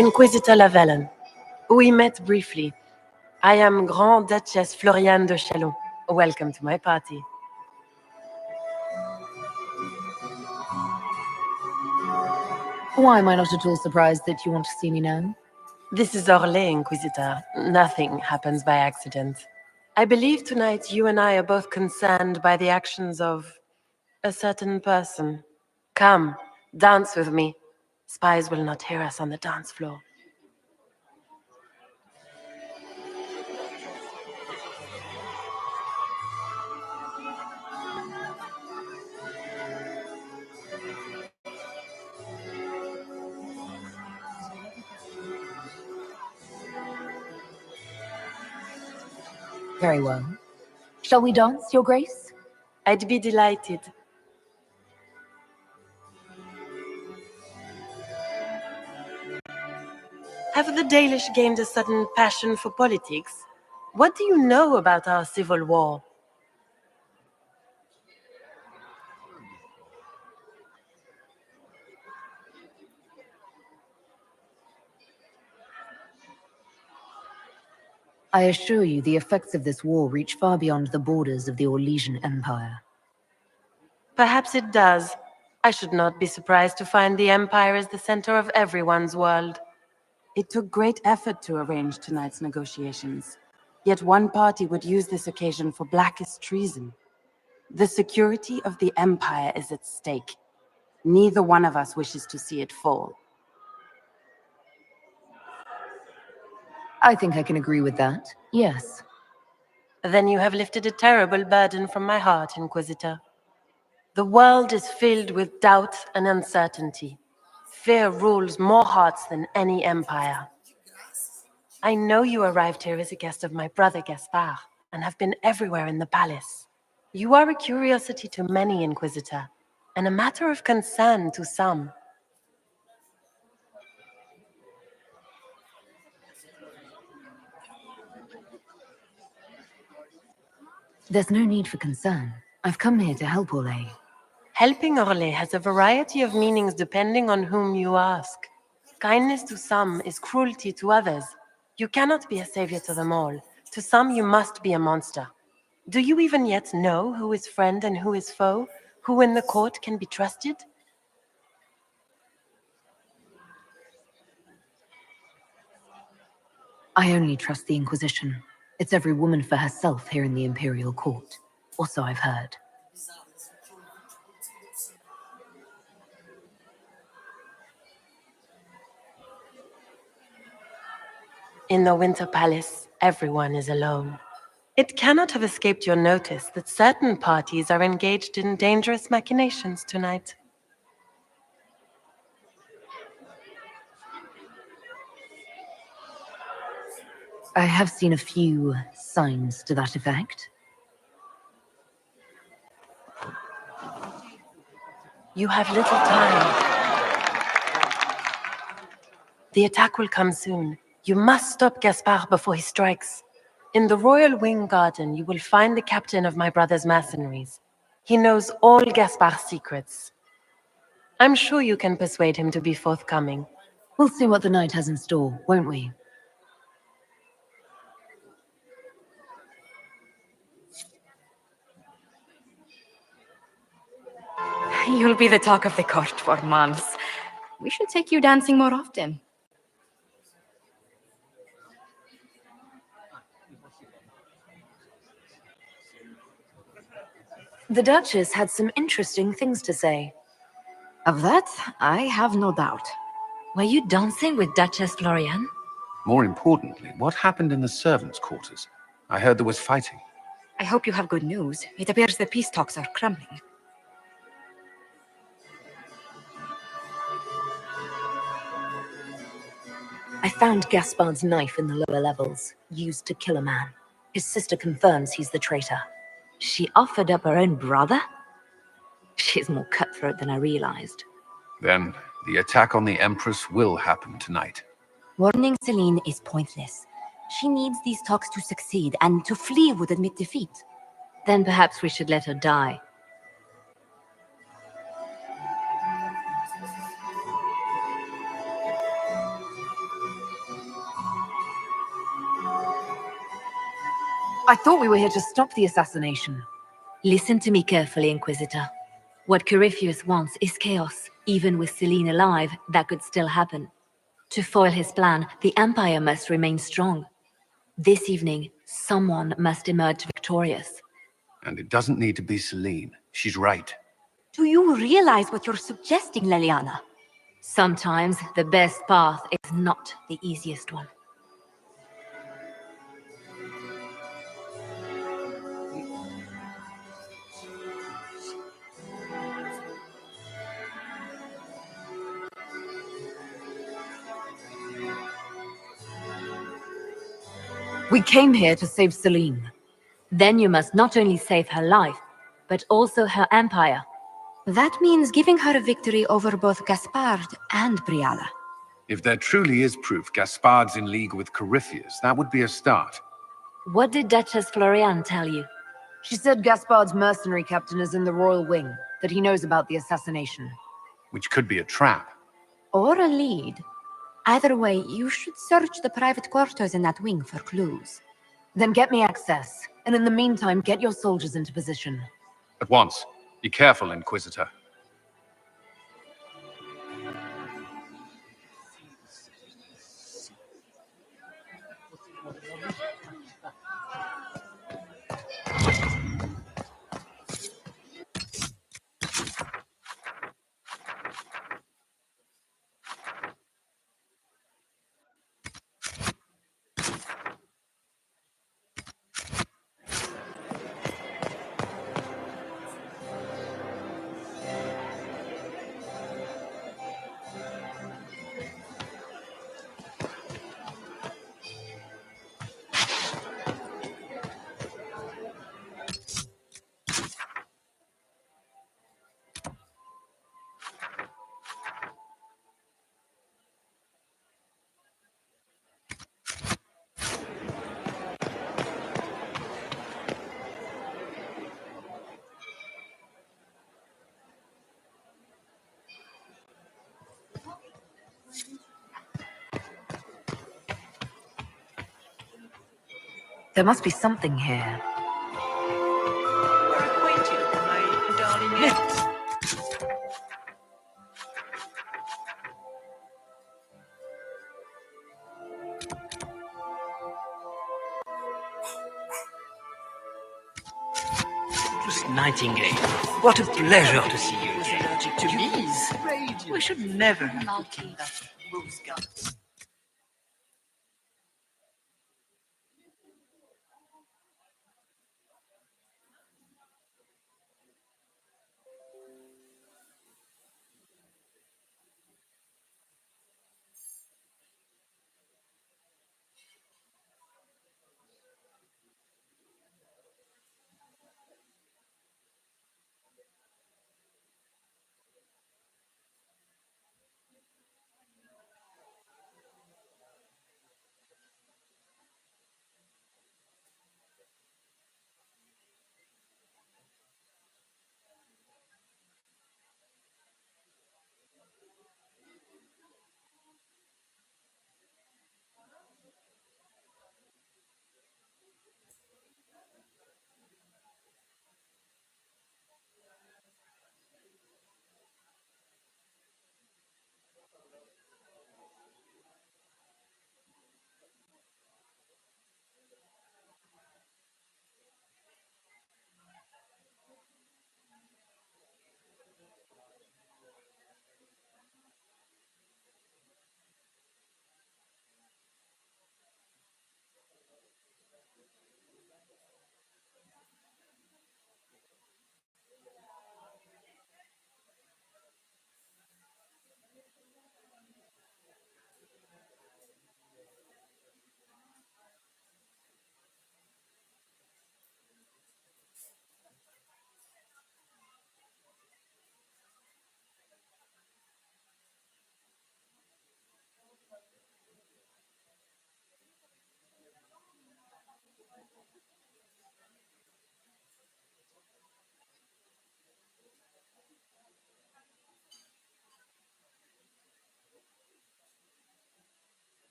Inquisitor Lavellen. We met briefly. I am Grand Duchess Floriane de Chalon. Welcome to my party. Why am I not at all surprised that you want to see me now? This is Orlais, Inquisitor. Nothing happens by accident. I believe tonight you and I are both concerned by the actions of a certain person. Come, dance with me. Spies will not hear us on the dance floor. Very well. Shall we dance, Your Grace? I'd be delighted. Have the Dalish gained a sudden passion for politics? What do you know about our civil war? I assure you the effects of this war reach far beyond the borders of the Orlesian Empire. Perhaps it does. I should not be surprised to find the Empire is the center of everyone's world. It took great effort to arrange tonight's negotiations. Yet one party would use this occasion for blackest treason. The security of the Empire is at stake. Neither one of us wishes to see it fall. I think I can agree with that, yes. Then you have lifted a terrible burden from my heart, Inquisitor. The world is filled with doubt and uncertainty. Fear rules more hearts than any empire. I know you arrived here as a guest of my brother Gaspard, and have been everywhere in the palace. You are a curiosity to many, Inquisitor, and a matter of concern to some. There's no need for concern. I've come here to help Orlais. Helping Orlais has a variety of meanings depending on whom you ask. Kindness to some is cruelty to others. You cannot be a savior to them all. To some, you must be a monster. Do you even yet know who is friend and who is foe? Who in the court can be trusted? I only trust the Inquisition. It's every woman for herself here in the Imperial Court. Or so I've heard. In the Winter Palace, everyone is alone. It cannot have escaped your notice that certain parties are engaged in dangerous machinations tonight. I have seen a few signs to that effect. You have little time. The attack will come soon. You must stop Gaspard before he strikes. In the Royal Wing Garden, you will find the captain of my brother's mercenaries. He knows all Gaspard's secrets. I'm sure you can persuade him to be forthcoming. We'll see what the night has in store, won't we? You'll be the talk of the court for months. We should take you dancing more often. The Duchess had some interesting things to say. Of that, I have no doubt. Were you dancing with Duchess Floriane? More importantly, what happened in the servants' quarters? I heard there was fighting. I hope you have good news. It appears the peace talks are crumbling. I found Gaspard's knife in the lower levels, used to kill a man. His sister confirms he's the traitor. She offered up her own brother? She's more cutthroat than I realized. Then, the attack on the Empress will happen tonight. Warning Celine is pointless. She needs these talks to succeed, and to flee would admit defeat. Then perhaps we should let her die. I thought we were here to stop the assassination. Listen to me carefully, Inquisitor. What Corypheus wants is chaos. Even with Celine alive, that could still happen. To foil his plan, the Empire must remain strong. This evening, someone must emerge victorious. And it doesn't need to be Celine. She's right. Do you realize what you're suggesting, Leliana? Sometimes the best path is not the easiest one. We came here to save Celine. Then you must not only save her life, but also her empire. That means giving her a victory over both Gaspard and Briala. If there truly is proof Gaspard's in league with Corypheus, that would be a start. What did Duchess Floriane tell you? She said Gaspard's mercenary captain is in the royal wing, that he knows about the assassination. Which could be a trap. Or a lead. Either way, you should search the private quarters in that wing for clues. Then get me access, and in the meantime, get your soldiers into position. At once. Be careful, Inquisitor. There must be something here. We're acquainted, my darling. Miss Nightingale, what a pleasure to see you again. Allergic to bees. We should never have to kill that rose garden.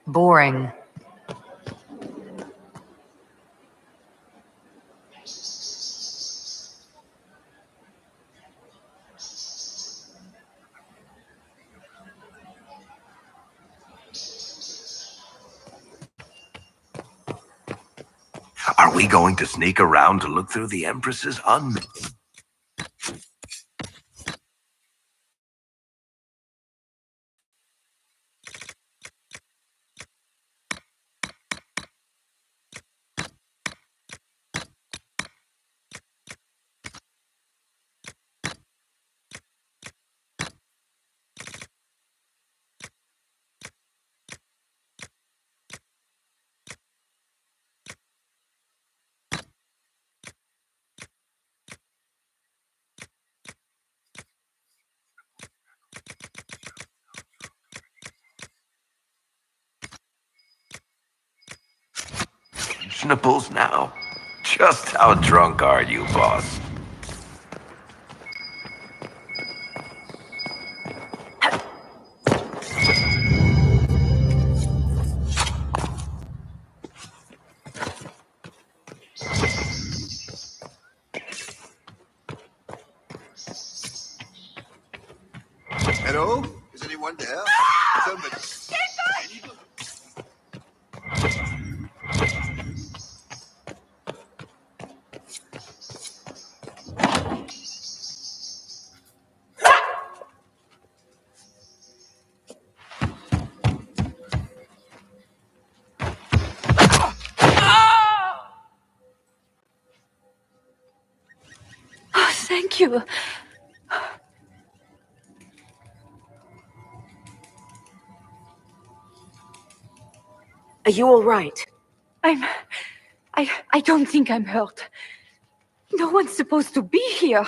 Boring. Are we going to sneak around to look through the Empress's unmentionables now? Just how drunk are you, boss? Hello? Is anyone there? Somebody. Oh, thank you. Are you all right? I don't think I'm hurt. No one's supposed to be here.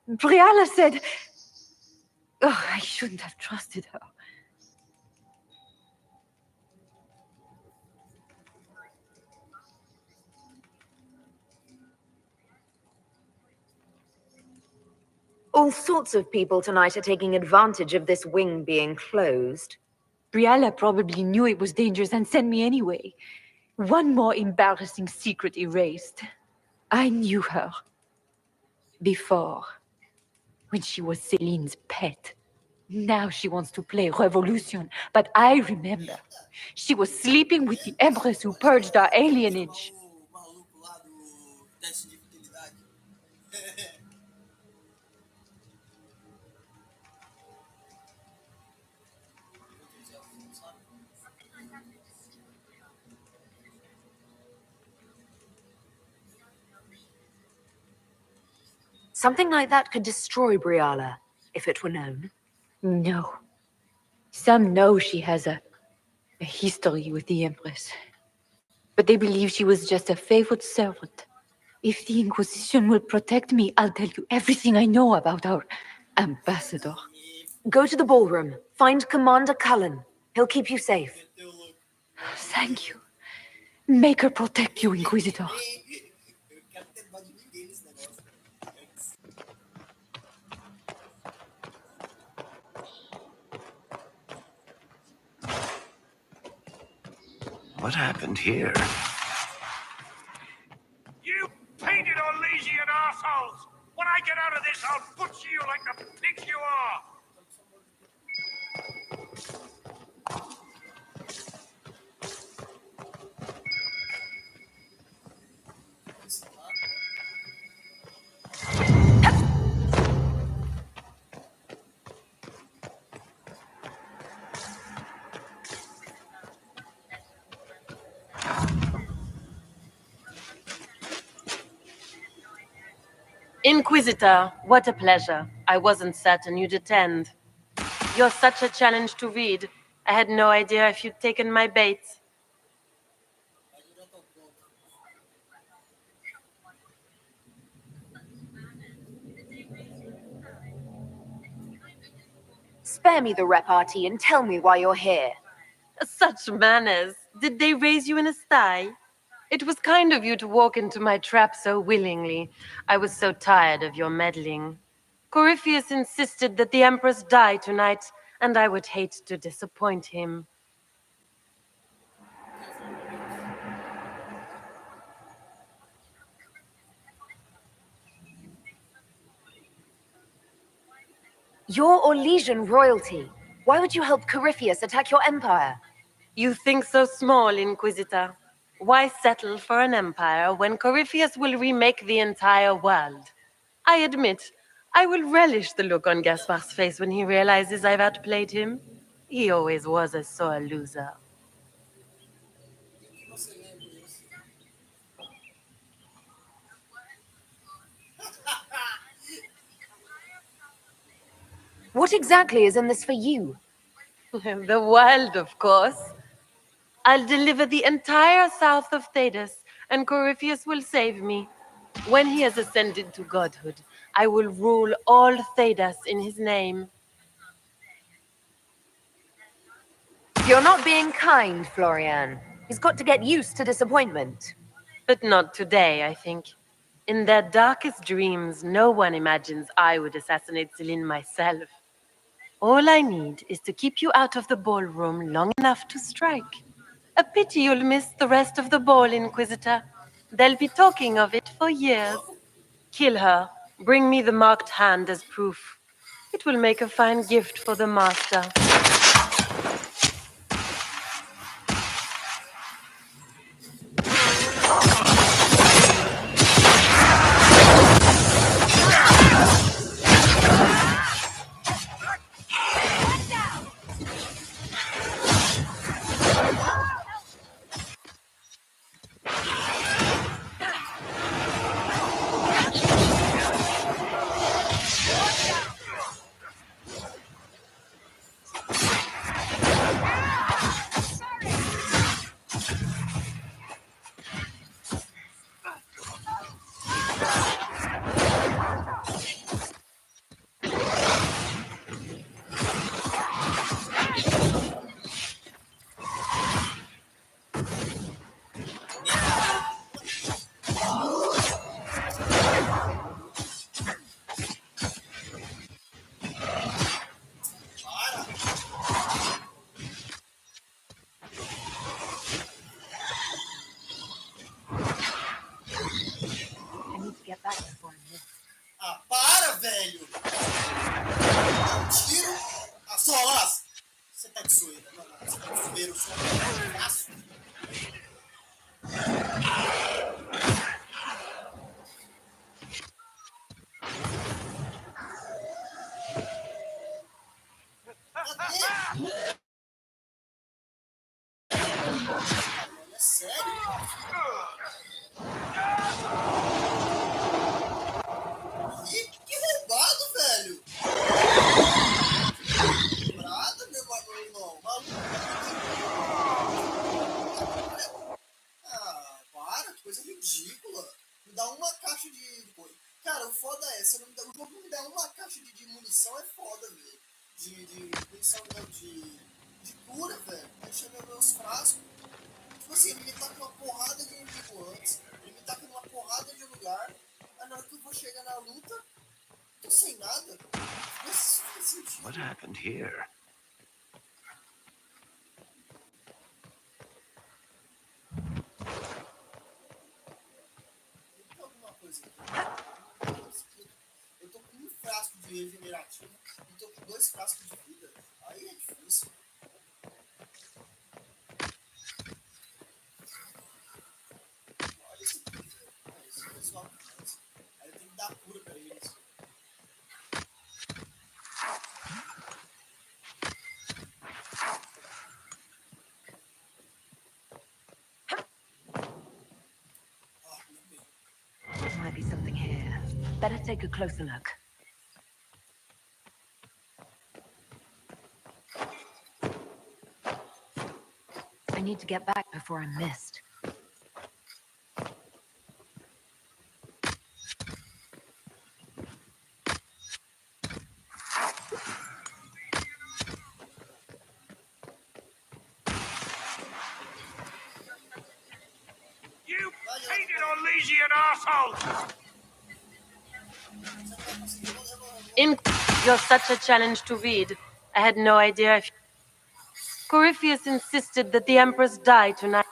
Briala said... Oh, I shouldn't have trusted her. All sorts of people tonight are taking advantage of this wing being closed. Briala probably knew it was dangerous and sent me anyway. One more embarrassing secret erased. I knew her. Before. When she was Celine's pet. Now she wants to play revolution, but I remember. She was sleeping with the Empress who purged our alienage. Something like that could destroy Briala, if it were known. No. Some know she has a history with the Empress. But they believe she was just a favored servant. If the Inquisition will protect me, I'll tell you everything I know about our ambassador. Go to the ballroom. Find Commander Cullen. He'll keep you safe. Thank you. Make her protect you, Inquisitor. What happened here? You painted Orlesian assholes! When I get out of this, I'll butcher you like the pigs you are! Inquisitor, what a pleasure. I wasn't certain you'd attend. You're such a challenge to read. I had no idea if you'd taken my bait. Spare me the repartee and tell me why you're here. Such manners. Did they raise you in a sty? It was kind of you to walk into my trap so willingly. I was so tired of your meddling. Corypheus insisted that the Empress die tonight, and I would hate to disappoint him. You're Orlesian royalty. Why would you help Corypheus attack your empire? You think so small, Inquisitor. Why settle for an empire when Corypheus will remake the entire world? I admit, I will relish the look on Gaspar's face when he realizes I've outplayed him. He always was a sore loser. What exactly is in this for you? The world, of course. I'll deliver the entire south of Thedas, and Corypheus will save me. When he has ascended to godhood, I will rule all Thedas in his name. You're not being kind, Florian. He's got to get used to disappointment. But not today, I think. In their darkest dreams, no one imagines I would assassinate Celine myself. All I need is to keep you out of the ballroom long enough to strike. A pity you'll miss the rest of the ball, Inquisitor. They'll be talking of it for years. Kill her. Bring me the marked hand as proof. It will make a fine gift for the master. Ah, para, velho! Tiro a sua laço! Você tá de zoeira, não, você tá de zoeira, o som é fácil. É sério? Ih, que roubado, velho! Nada, meu irmão, maluco. Ah, para, que coisa ridícula. Me dá uma caixa de coisa. Cara, o foda é, se não me dá, o jogo me dá uma caixa de munição, é foda, velho. De munição, não, de cura, velho. Deixa eu ver meus frascos. Tipo assim, ele me tá com uma porrada de inimigo antes, ele me tá com uma porrada de lugar, aí na hora que eu vou chegar na luta, tô sem nada. Isso faz sentido. What happened here? Tem alguma coisa aqui? Eu tô com um frasco de regenerativo e tô com 2 frascos de vida. Aí é difícil. Olha isso aqui, velho. Olha isso, pessoal. Aí eu tenho que dar cura pra eles. There might be something here. Better take a closer look. I need to get back before I'm missed. You painted Orlesian assholes! You're such a challenge to read. I had no idea if... Corypheus insisted that the Empress die tonight.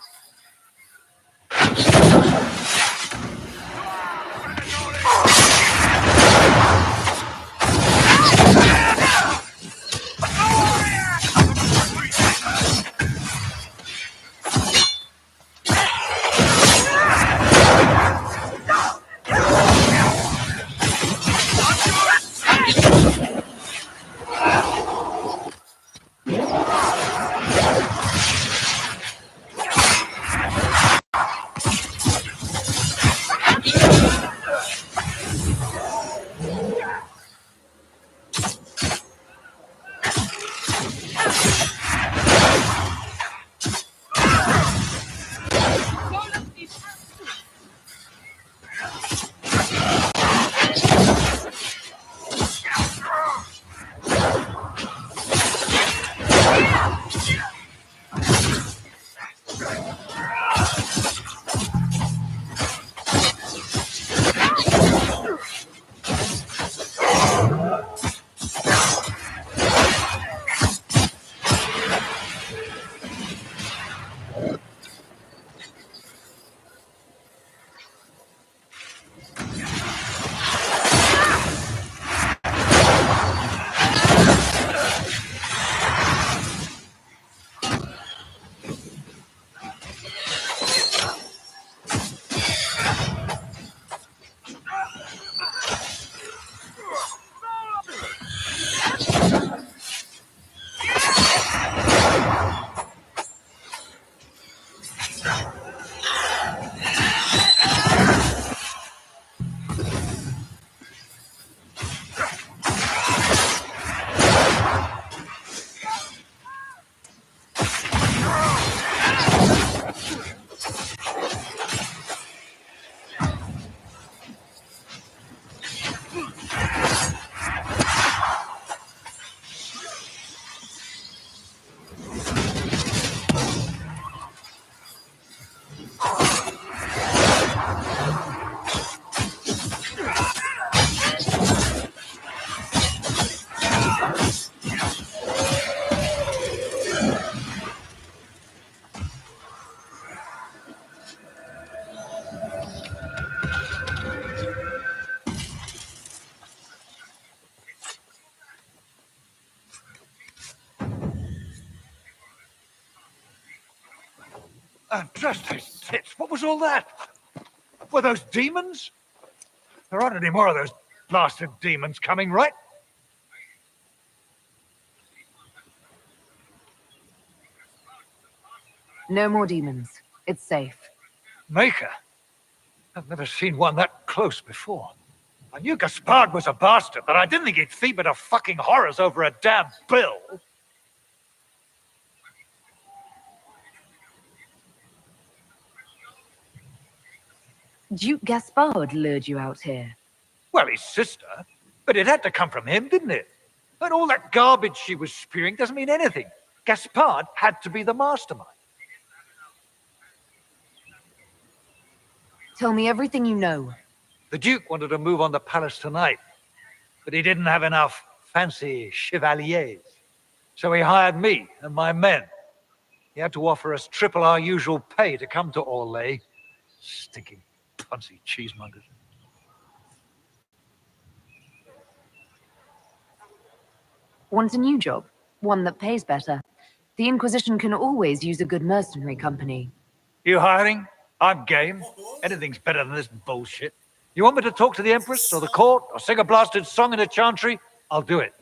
And just those tits, what was all that? Were those demons? There aren't any more of those blasted demons coming, right? No more demons. It's safe. Maker? I've never seen one that close before. I knew Gaspard was a bastard, but I didn't think he'd feed me to fucking horrors over a damn bill. Duke Gaspard lured you out here. Well, his sister. But it had to come from him, didn't it? And all that garbage she was spewing doesn't mean anything. Gaspard had to be the mastermind. Tell me everything you know. The Duke wanted to move on the palace tonight, but he didn't have enough fancy chevaliers. So he hired me and my men. He had to offer us triple our usual pay to come to Orlais. Stinking punsy cheesemongers. Want a new job? One that pays better. The Inquisition can always use a good mercenary company. You hiring? I'm game. Anything's better than this bullshit. You want me to talk to the Empress or the court or sing a blasted song in a chantry? I'll do it.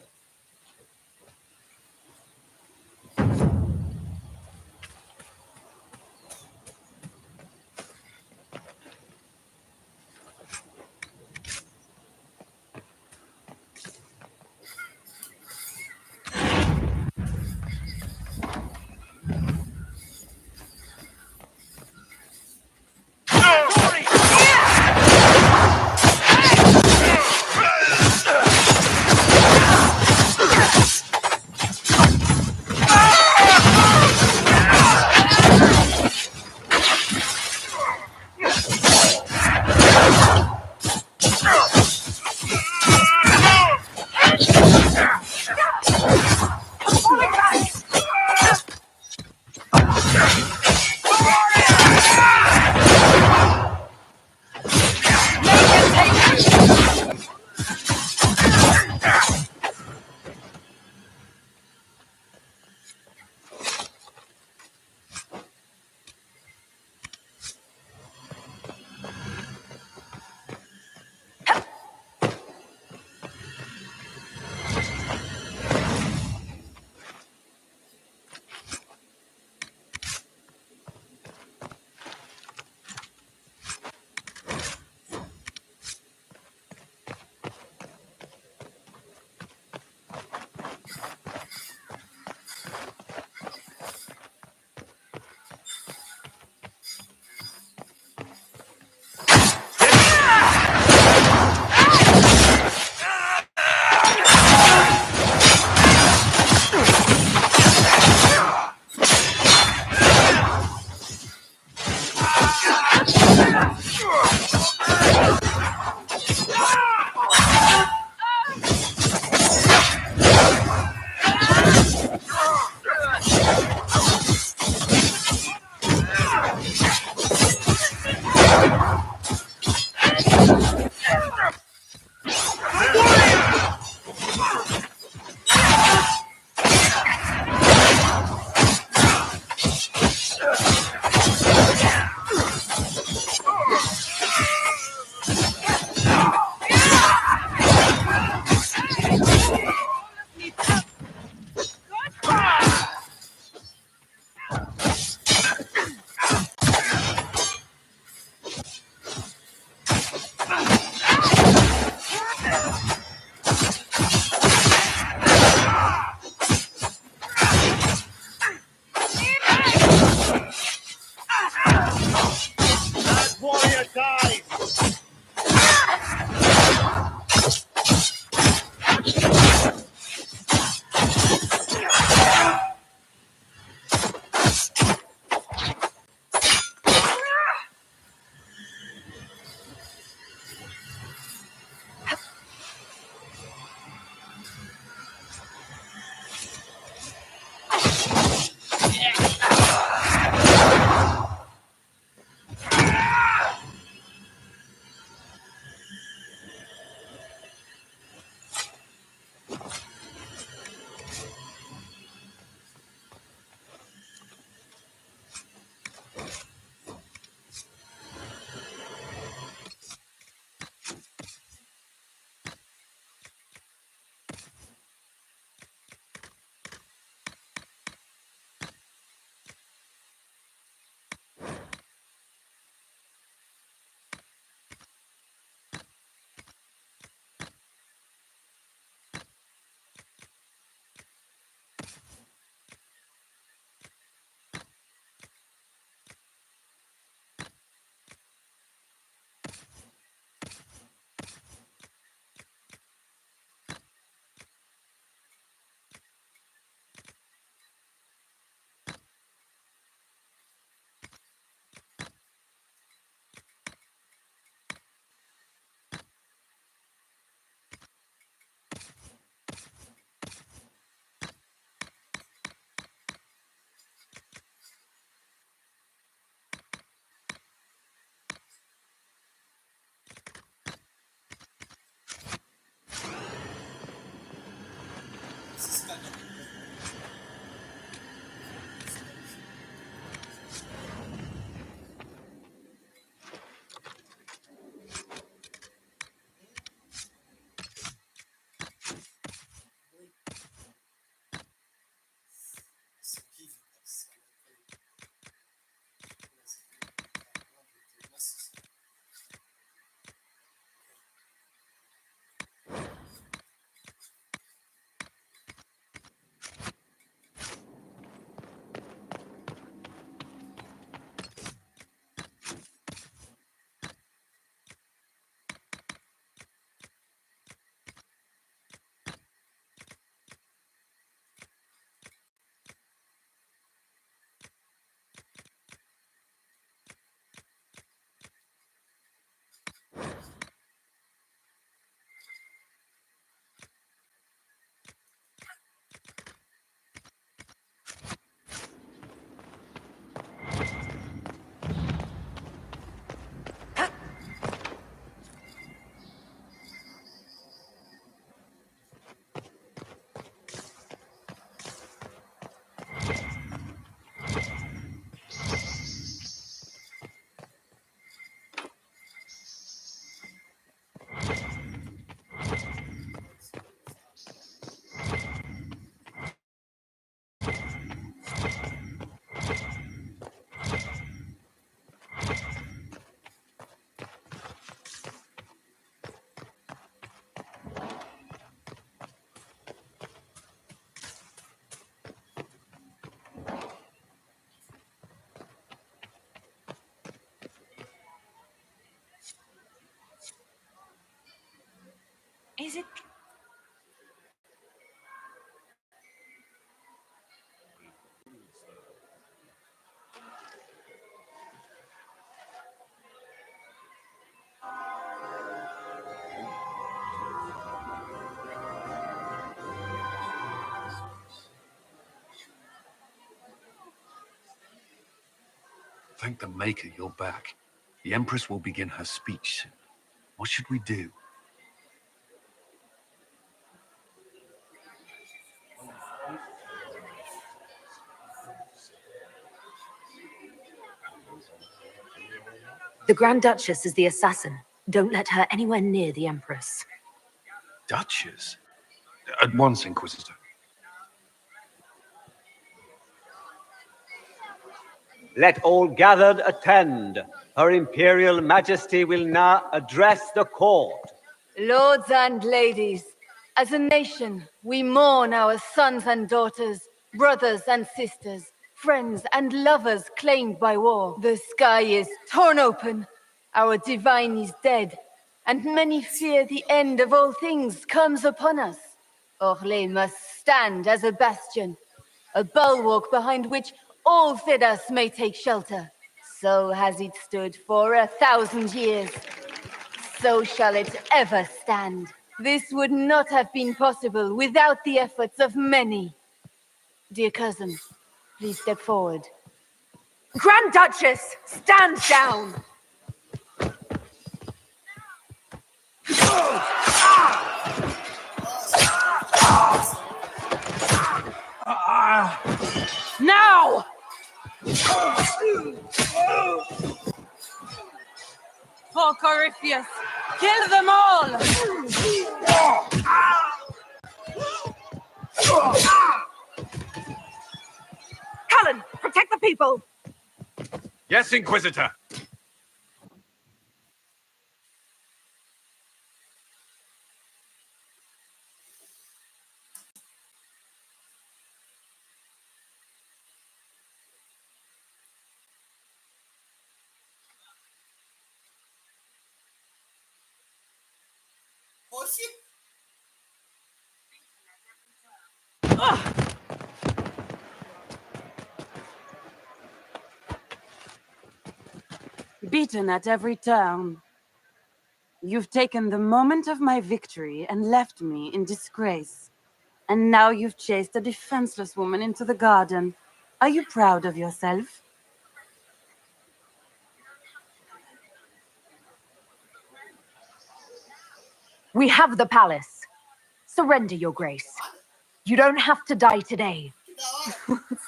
Is it? Thank the Maker you're back. The Empress will begin her speech soon. What should we do? The Grand Duchess is the assassin. Don't let her anywhere near the Empress. Duchess? At once, Inquisitor. Let all gathered attend. Her Imperial Majesty will now address the court. Lords and ladies, as a nation, we mourn our sons and daughters, brothers and sisters, friends and lovers claimed by war. The sky is torn open, our divine is dead, and many fear the end of all things comes upon us. Orlais must stand as a bastion, a bulwark behind which all Thedas may take shelter. So has it stood for 1,000 years. So shall it ever stand. This would not have been possible without the efforts of many. Dear cousin, please step forward. Grand Duchess, stand down! Now! For Corypheus, kill them all! Cullen, protect the people! Yes, Inquisitor. Oxi! Beaten at every turn. You've taken the moment of my victory and left me in disgrace. And now you've chased a defenseless woman into the garden. Are you proud of yourself? We have the palace. Surrender, Your Grace. You don't have to die today.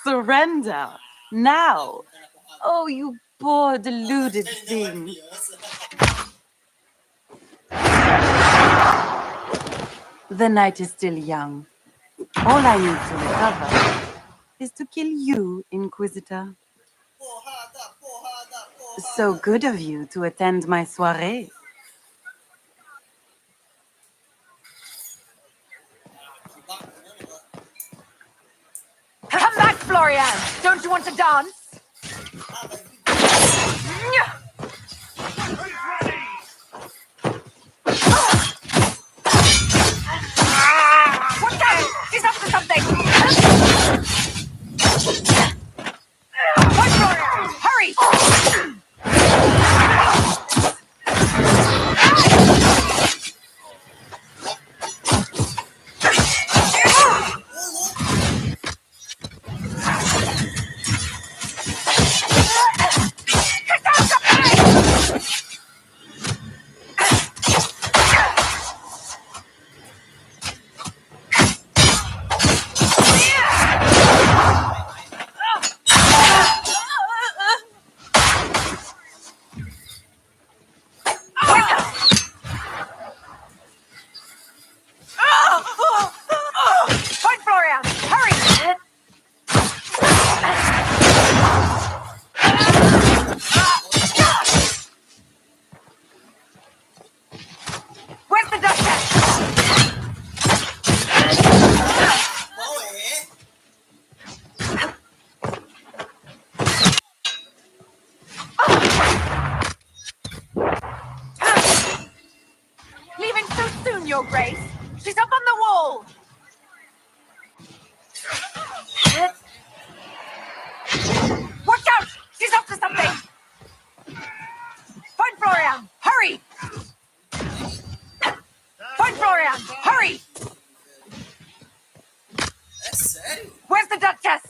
Surrender? Now? Oh, you poor deluded thing. The night is still young. All I need to recover is to kill you, Inquisitor. So good of you to attend my soirée. Come back, Florian! Don't you want to dance? Watch out! She's up to something! Wait, Florian! Hurry! Point, Florian! Hurry! Where's the Duchess? Leaving so soon, Your Grace. She's up on the wall. Watch out! She's up to something. Point, Florian! Hurry! Point, Florian! Hurry! É sério? Where's the Duchess?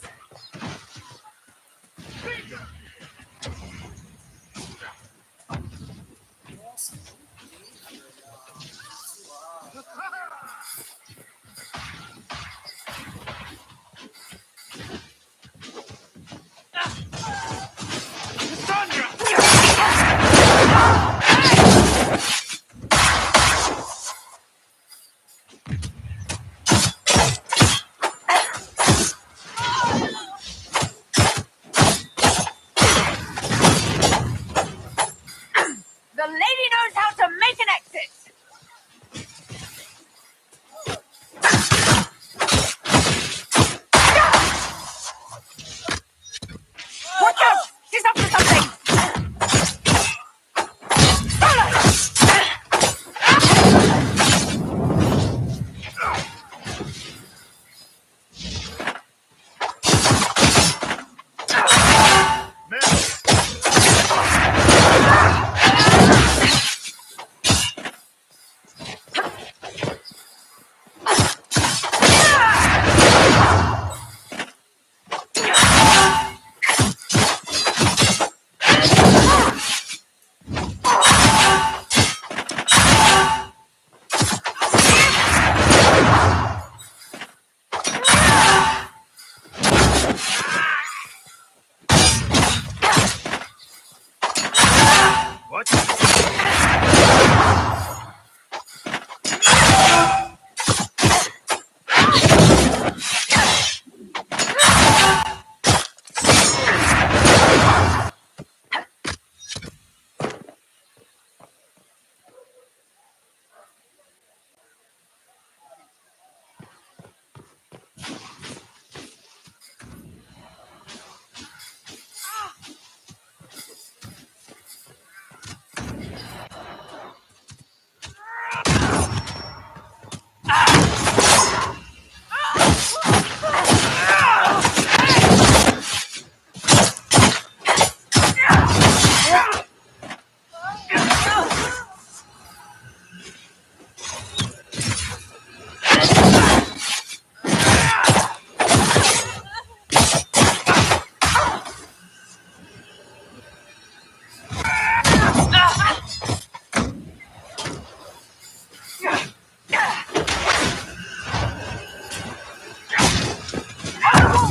knows how to make an exit! Watch out! She's up to something!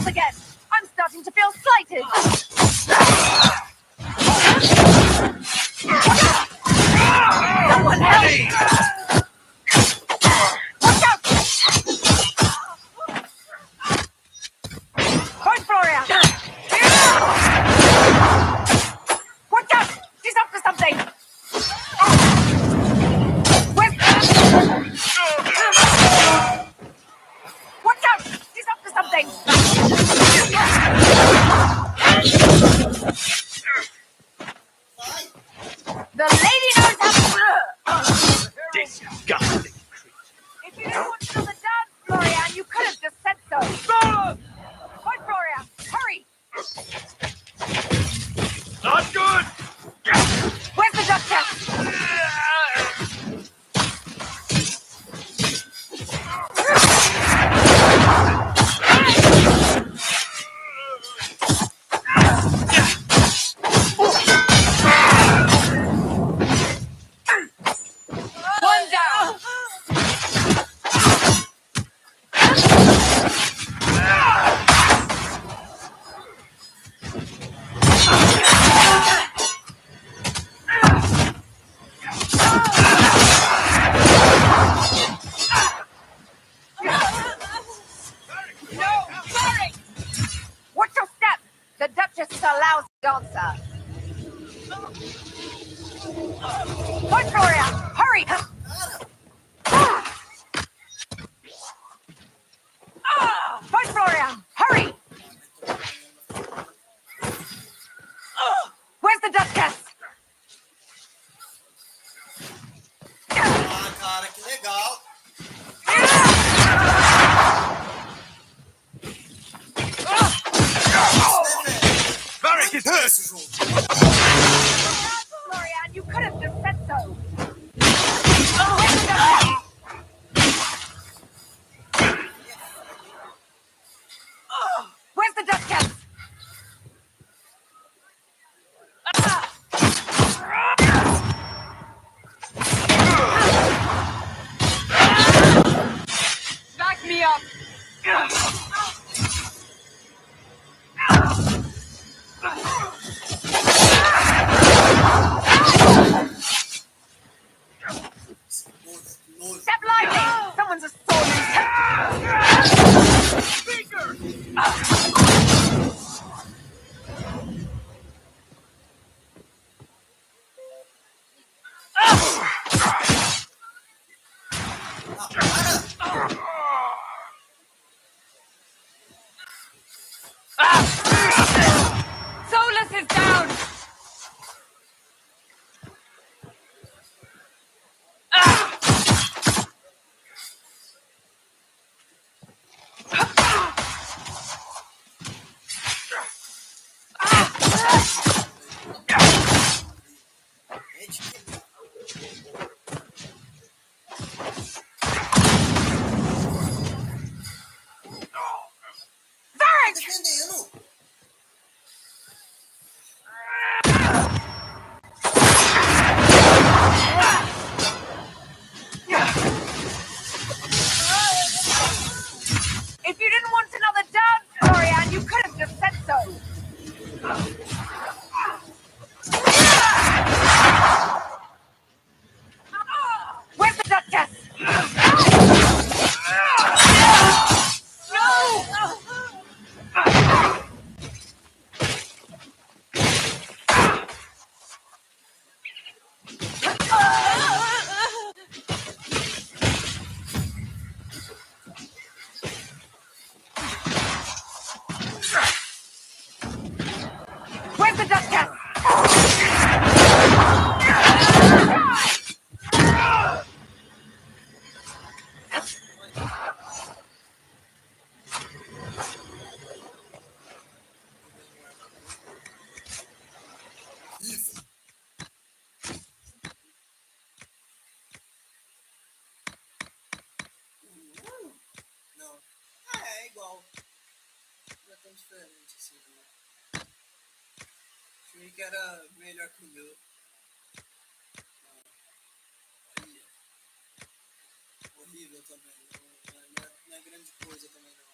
Again! I'm starting to feel slighted! Someone help! Watch out! Point Florian! Watch out! She's up to something! Watch out! She's up to something! The lady knows how to... Disgusting. If you didn't want to do the dance, Florian, you could have just said so. Point, Florian! Hurry! Not good! Where's the Duchess? One down! Watch your step! The Duchess is a lousy dancer! Point, Gloria! Hurry! Point, Gloria! Hurry! Where's the Duchess? Cara, que legal! Varric is hurt! Florian, you could have just said so. Where's the Duchess? Back me up. Defendendo! If you didn't want another dance, Florian, you could have just said so. Where's the Duchess? Where's the Duchess? Não. É igual. Não é tão diferente assim, né? Achei que era melhor que o meu. Olha. Horrível também. Não é grande coisa também, não.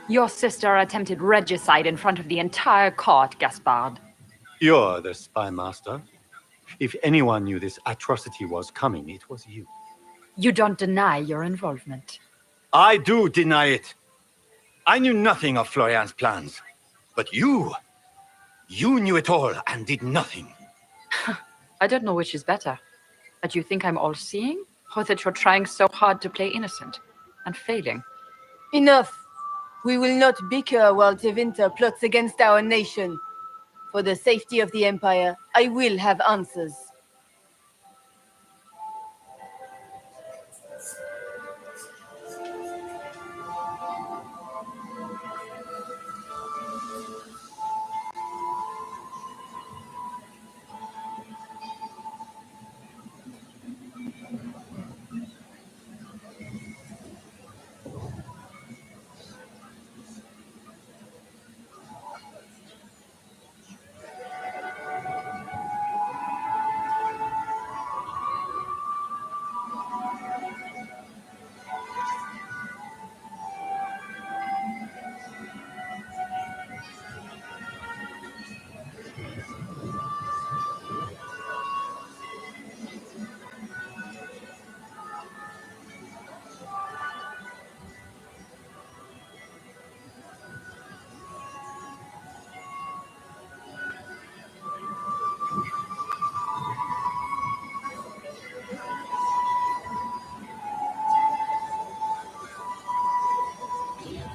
Your sister attempted regicide in front of the entire court, Gaspard. You're the spy master. If anyone knew this atrocity was coming, it was you. You don't deny your involvement. I do deny it. I knew nothing of Florian's plans. But you knew it all and did nothing. I don't know which is better. That you think I'm all-seeing, or that you're trying so hard to play innocent and failing. Enough. We will not bicker while Tevinter plots against our nation. For the safety of the Empire, I will have answers.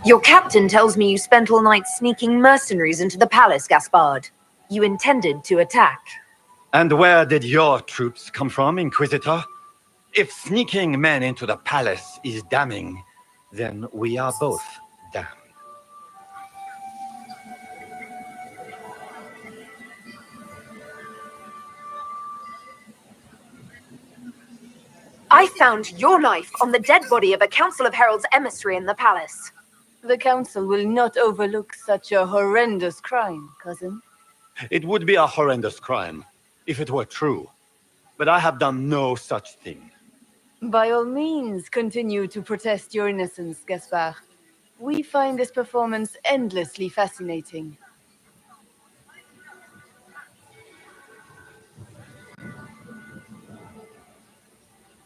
Your captain tells me you spent all night sneaking mercenaries into the palace, Gaspard. You intended to attack. And where did your troops come from, Inquisitor? If sneaking men into the palace is damning, then we are both damned. I found your knife on the dead body of a Council of Heralds emissary in the palace. The Council will not overlook such a horrendous crime, cousin. It would be a horrendous crime, if it were true. But I have done no such thing. By all means, continue to protest your innocence, Gaspard. We find this performance endlessly fascinating.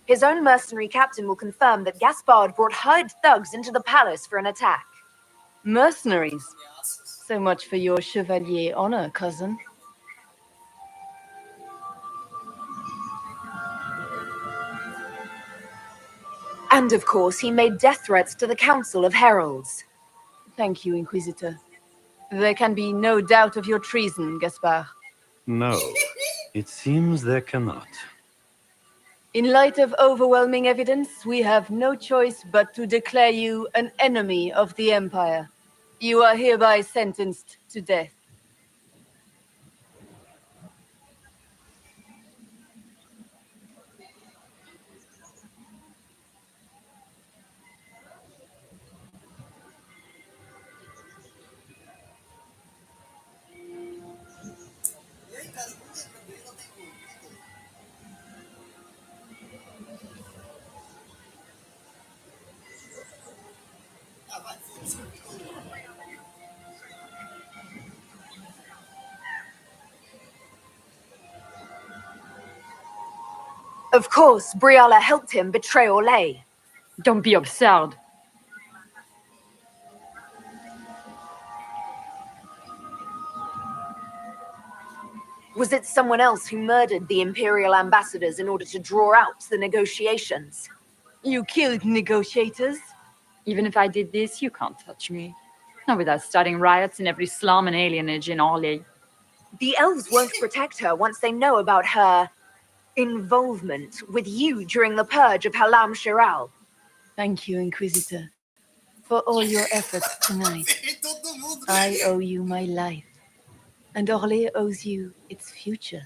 His own mercenary captain will confirm that Gaspard brought hired thugs into the palace for an attack. Mercenaries? So much for your chevalier honor, cousin. And of course, he made death threats to the Council of Heralds. Thank you, Inquisitor. There can be no doubt of your treason, Gaspard. No, it seems there cannot. In light of overwhelming evidence, we have no choice but to declare you an enemy of the Empire. You are hereby sentenced to death. Of course, Briala helped him betray Orlais. Don't be absurd. Was it someone else who murdered the Imperial ambassadors in order to draw out the negotiations? You killed negotiators? Even if I did this, you can't touch me. Not without starting riots in every slum and alienage in Orlais. The elves won't protect her once they know about her involvement with you during the purge of Halam Shiral. Thank you, Inquisitor, for all your efforts tonight. I owe you my life, and Orlais owes you its future.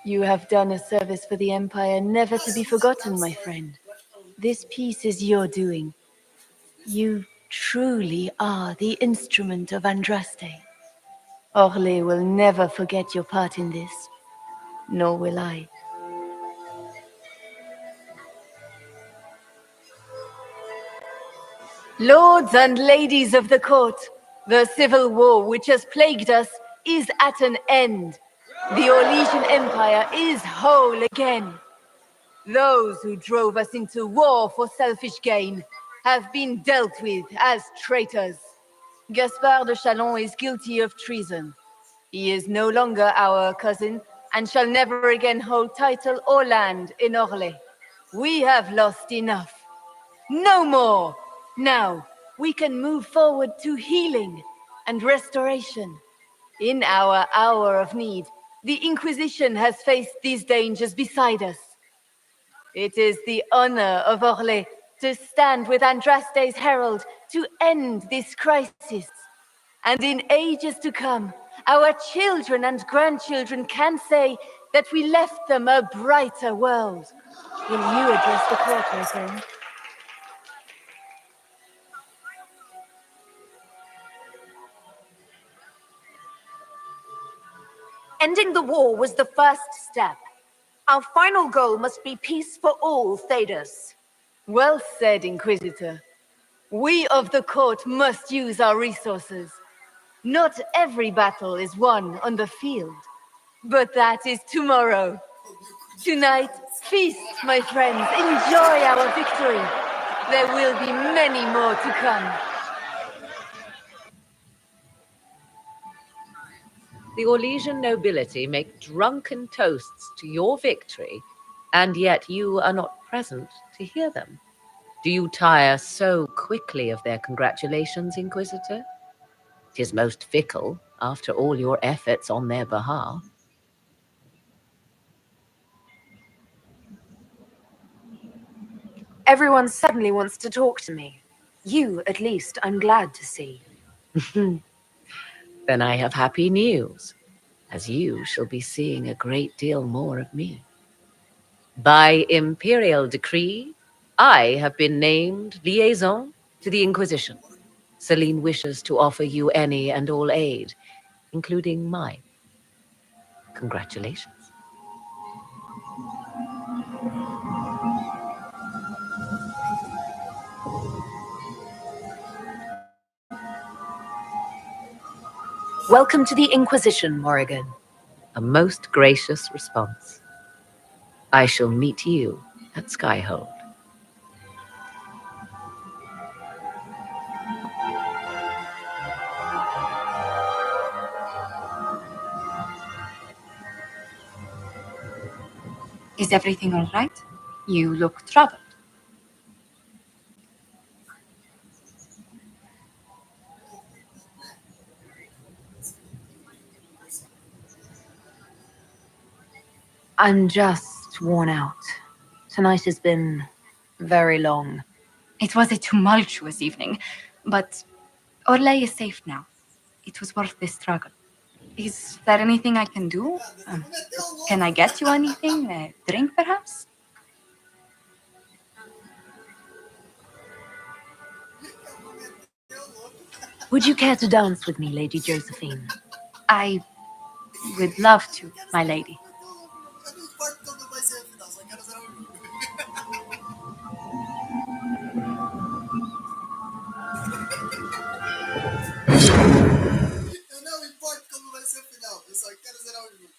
You have done a service for the Empire never to be forgotten, my friend. This piece is your doing. You truly are the instrument of Andraste. Orlais will never forget your part in this, nor will I. Lords and ladies of the court, the civil war which has plagued us is at an end. The Orlesian Empire is whole again. Those who drove us into war for selfish gain have been dealt with as traitors. Gaspard de Chalon is guilty of treason. He is no longer our cousin and shall never again hold title or land in Orlais. We have lost enough. No more! Now, we can move forward to healing and restoration. In our hour of need, the Inquisition has faced these dangers beside us. It is the honor of Orlais to stand with Andraste's herald to end this crisis. And in ages to come, our children and grandchildren can say that we left them a brighter world. Will you address the court, my friend? Ending the war was the first step. Our final goal must be peace for all, Thedas. Well said, Inquisitor. We of the court must use our resources. Not every battle is won on the field, but that is tomorrow. Tonight, feast, my friends. Enjoy our victory. There will be many more to come. The Orlesian nobility make drunken toasts to your victory, and yet you are not present to hear them. Do you tire so quickly of their congratulations, Inquisitor? 'Tis most fickle, after all your efforts on their behalf. Everyone suddenly wants to talk to me. You, at least, I'm glad to see. Then I have happy news, as you shall be seeing a great deal more of me. By imperial decree, I have been named liaison to the Inquisition. Celine wishes to offer you any and all aid, including mine. Congratulations. Welcome to the Inquisition, Morrigan. A most gracious response. I shall meet you at Skyhold. Is everything all right? You look troubled. I'm just worn out. Tonight has been very long. It was a tumultuous evening, but Orlais is safe now. It was worth the struggle. Is there anything I can do? Can I get you anything? A drink, perhaps? Would you care to dance with me, Lady Josephine? I would love to, my lady. Eu não importo como vai ser o final, eu só quero zerar o jogo.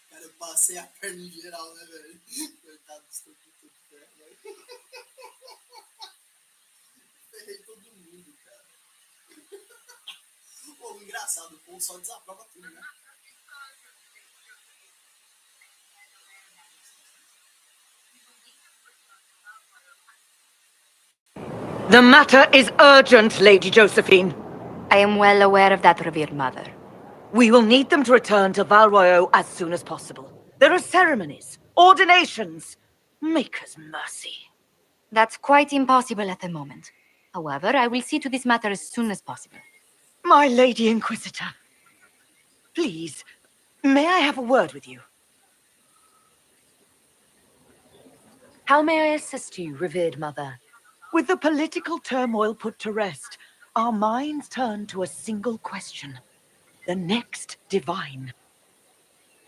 Cara, eu passei a perna em geral, né, velho? Coitado dos construtores de ferro, velho. Ferrei todo mundo, cara. Pô, engraçado, o povo só desaprova tudo, né? The matter is urgent, Lady Josephine. I am well aware of that, revered mother. We will need them to return to Val Royeaux as soon as possible. There are ceremonies, ordinations. Maker's mercy. That's quite impossible at the moment. However, I will see to this matter as soon as possible. My Lady Inquisitor, please, may I have a word with you? How may I assist you, revered mother? With the political turmoil put to rest, our minds turn to a single question. The next divine.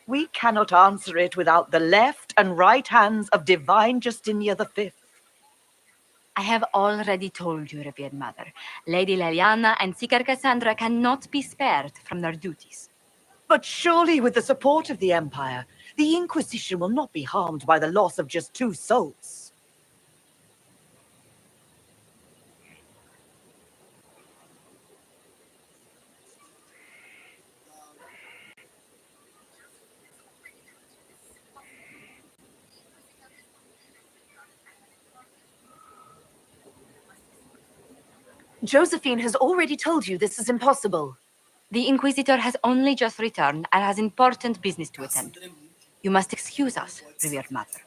We cannot answer it without the left and right hands of divine Justinia V. I have already told you, revered mother. Lady Leliana and Seeker Cassandra cannot be spared from their duties. But surely with the support of the Empire, the Inquisition will not be harmed by the loss of just 2 souls. Josephine has already told you this is impossible. The Inquisitor has only just returned and has important business to attend to. You must excuse us, revered mother.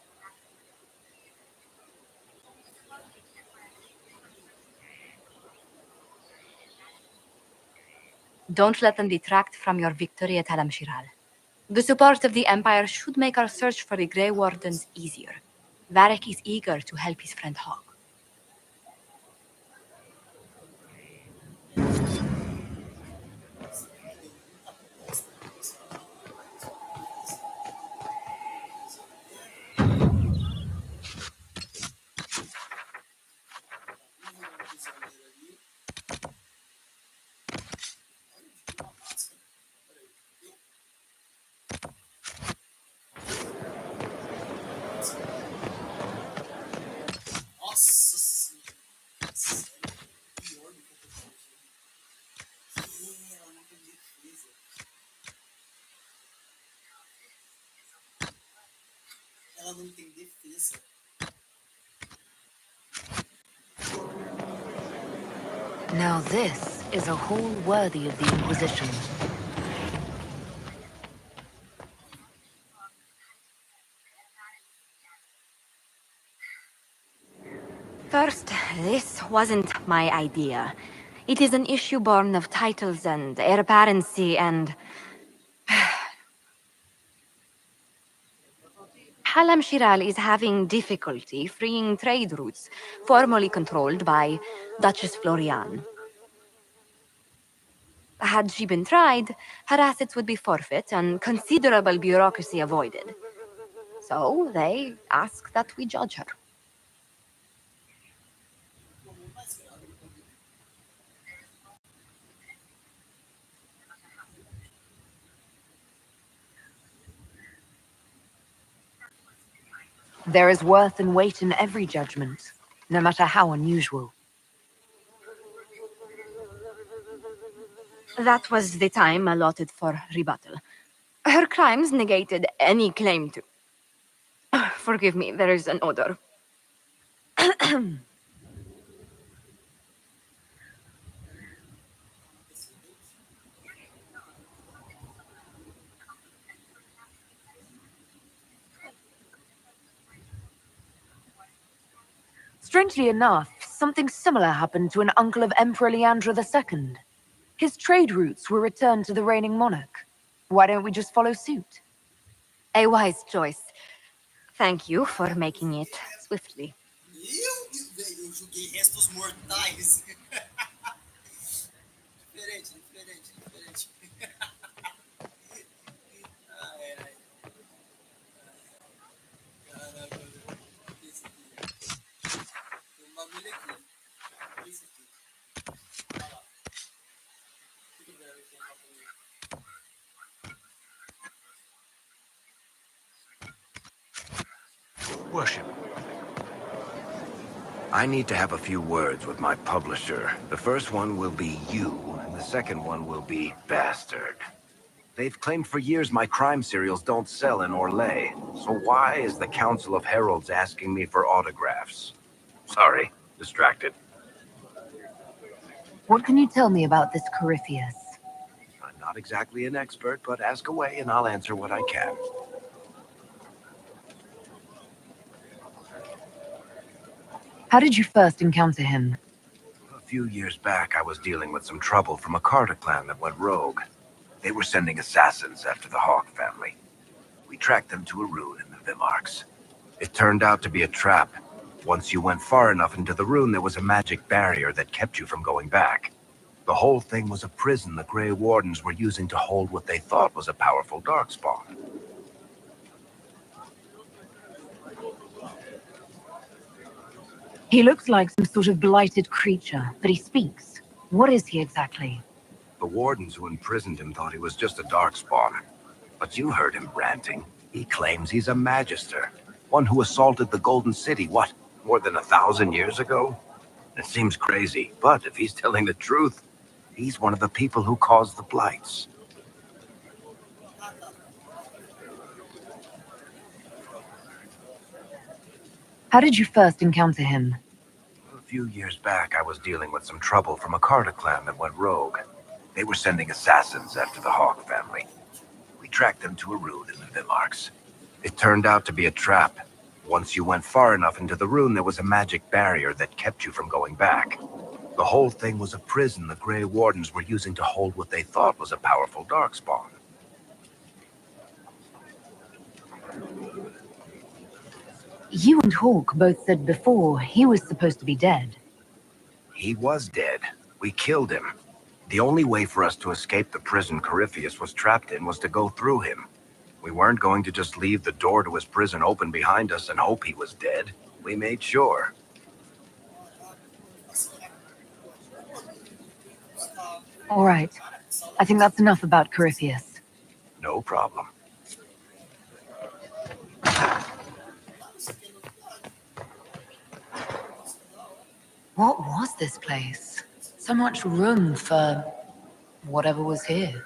Don't let them detract from your victory at Alam Shiral. The support of the Empire should make our search for the Grey Wardens easier. Varric is eager to help his friend Hawk. ela não tem defesa. Now this is a hall worthy of the Inquisition. First, this wasn't my idea. It is an issue born of titles and heir apparency and... Halam Shiral is having difficulty freeing trade routes formerly controlled by Duchess Florian. Had she been tried, her assets would be forfeit and considerable bureaucracy avoided. So they ask that we judge her. There is worth and weight in every judgment, no matter how unusual. That was the time allotted for rebuttal. Her crimes negated any claim to... Forgive me, there is an odor. Strangely enough, something similar happened to an uncle of Emperor Leandra II. His trade routes were returned to the reigning monarch. Why don't we just follow suit? A wise choice. Thank you for making it swiftly. Eu joguei restos mortais. Diferente. Ai. Caraca, esse aqui. Tem um bagulho aqui. Esse aqui. Olha lá. Tudo bem, tem um bagulho. Worship. I need to have a few words with my publisher. The first one will be you, and the second one will be Bastard. They've claimed for years my crime serials don't sell in Orlais. So why is the Council of Heralds asking me for autographs? Sorry, distracted. What can you tell me about this Corypheus? I'm not exactly an expert, but ask away and I'll answer what I can. How did you first encounter him? A few years back, I was dealing with some trouble from a Carter clan that went rogue. They were sending assassins after the Hawk family. We tracked them to a rune in the Vimarks. It turned out to be a trap. Once you went far enough into the rune, there was a magic barrier that kept you from going back. The whole thing was a prison the Grey Wardens were using to hold what they thought was a powerful darkspawn. He looks like some sort of blighted creature, but he speaks. What is he exactly? The Wardens who imprisoned him thought he was just a darkspawn. But you heard him ranting. He claims he's a magister. One who assaulted the Golden City, what, more than 1,000 years ago? It seems crazy, but if he's telling the truth, he's one of the people who caused the blights. How did you first encounter him? A few years back, I was dealing with some trouble from a Carter clan that went rogue. They were sending assassins after the Hawk family. We tracked them to a rune in the Vimarks. It turned out to be a trap. Once you went far enough into the rune, there was a magic barrier that kept you from going back. The whole thing was a prison the Grey Wardens were using to hold what they thought was a powerful darkspawn. You and Hawk both said before he was supposed to be dead. He was dead. We killed him. The only way for us to escape the prison Corypheus was trapped in was to go through him. We weren't going to just leave the door to his prison open behind us and hope he was dead. We made sure. All right. I think that's enough about Corypheus. No problem. What was this place? So much room for whatever was here.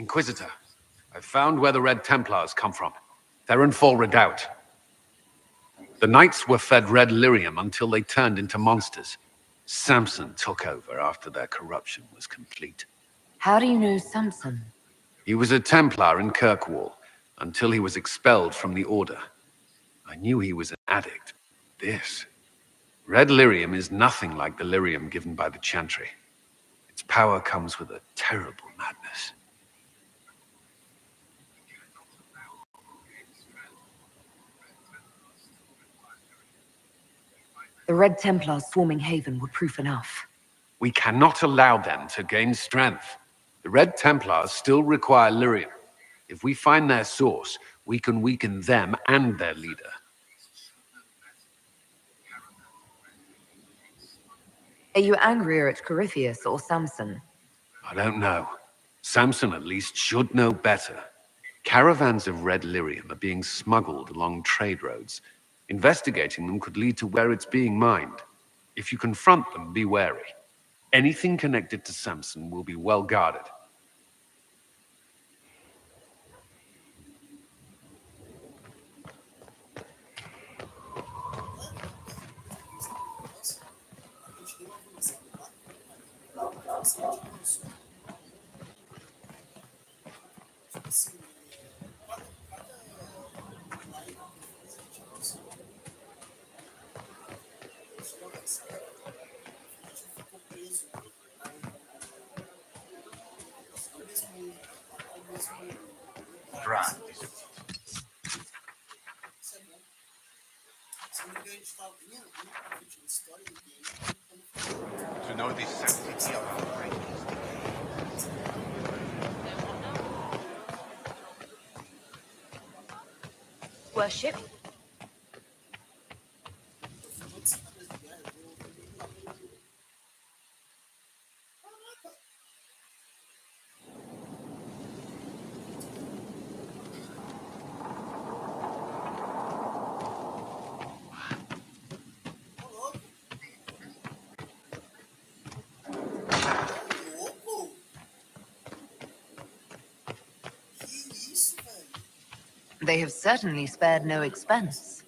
Inquisitor, I've found where the Red Templars come from. They're in full redoubt. The knights were fed red lyrium until they turned into monsters. Samson took over after their corruption was complete. How do you know Samson? He was a Templar in Kirkwall until he was expelled from the Order. I knew he was an addict. This. Red lyrium is nothing like the lyrium given by the Chantry. Its power comes with a terrible madness. The Red Templars swarming Haven were proof enough. We cannot allow them to gain strength. The Red Templars still require lyrium. If we find their source, we can weaken them and their leader. Are you angrier at Corypheus or Samson? I don't know. Samson at least should know better. Caravans of red lyrium are being smuggled along trade roads. Investigating them could lead to where it's being mined. If you confront them, be wary. Anything connected to Samson will be well guarded. To know the sanctity of our praise. Worship? They have certainly spared no expense.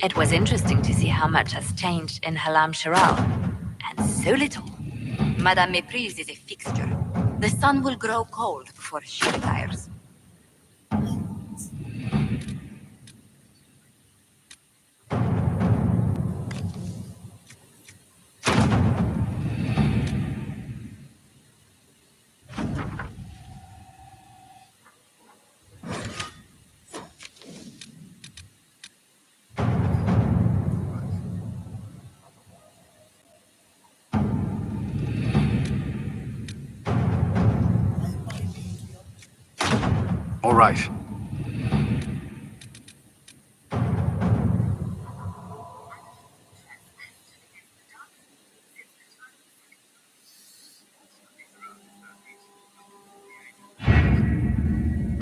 It was interesting to see how much has changed in Halam Sharal, and so little. Madame Méprise is a fixture. The sun will grow cold before she retires. All right.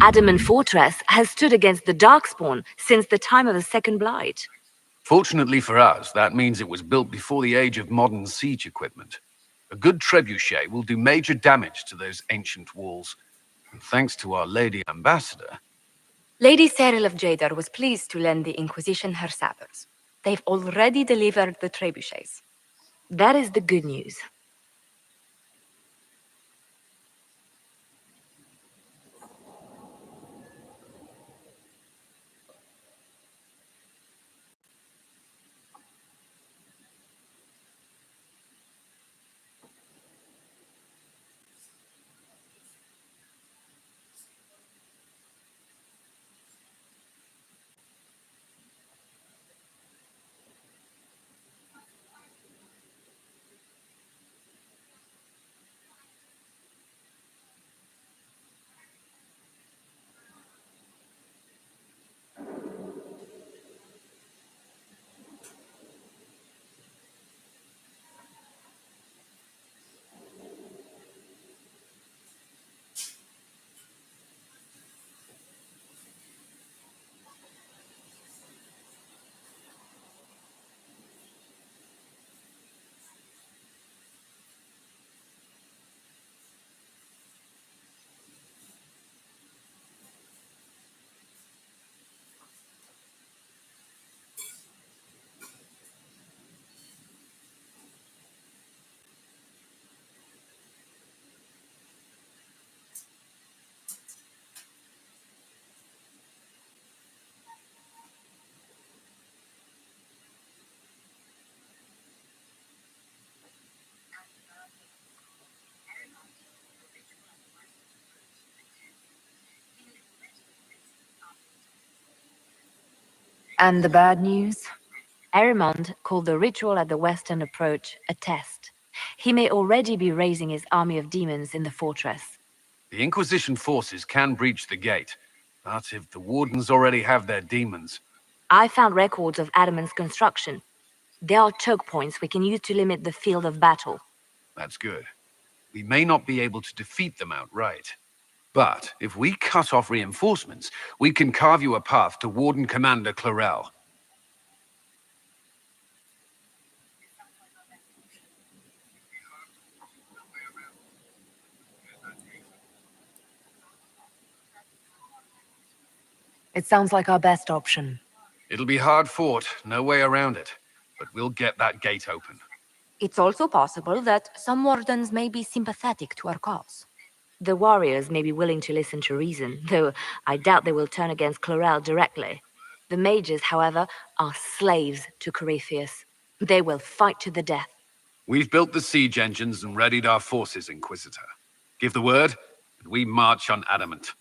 Adamant Fortress has stood against the Darkspawn since the time of the Second Blight. Fortunately for us, that means it was built before the age of modern siege equipment. A good trebuchet will do major damage to those ancient walls. And thanks to our Lady Ambassador... Lady Cyril of Jadar was pleased to lend the Inquisition her sabers. They've already delivered the trebuchets. That is the good news. And the bad news? Erimond called the ritual at the western approach a test. He may already be raising his army of demons in the fortress. The Inquisition forces can breach the gate, but if the Wardens already have their demons... I found records of Adamant's construction. There are choke points we can use to limit the field of battle. That's good. We may not be able to defeat them outright. But if we cut off reinforcements, we can carve you a path to Warden Commander Clarel. It sounds like our best option. It'll be hard fought, no way around it. But we'll get that gate open. It's also possible that some wardens may be sympathetic to our cause. The warriors may be willing to listen to reason, though I doubt they will turn against Clarel directly. The mages, however, are slaves to Corypheus. They will fight to the death. We've built the siege engines and readied our forces, Inquisitor. Give the word, and we march on Adamant.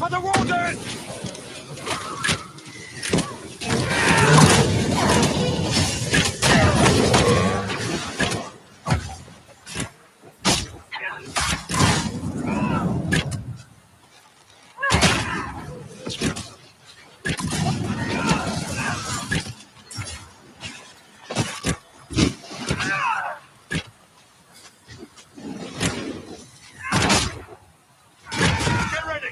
for the wounded! Get ready!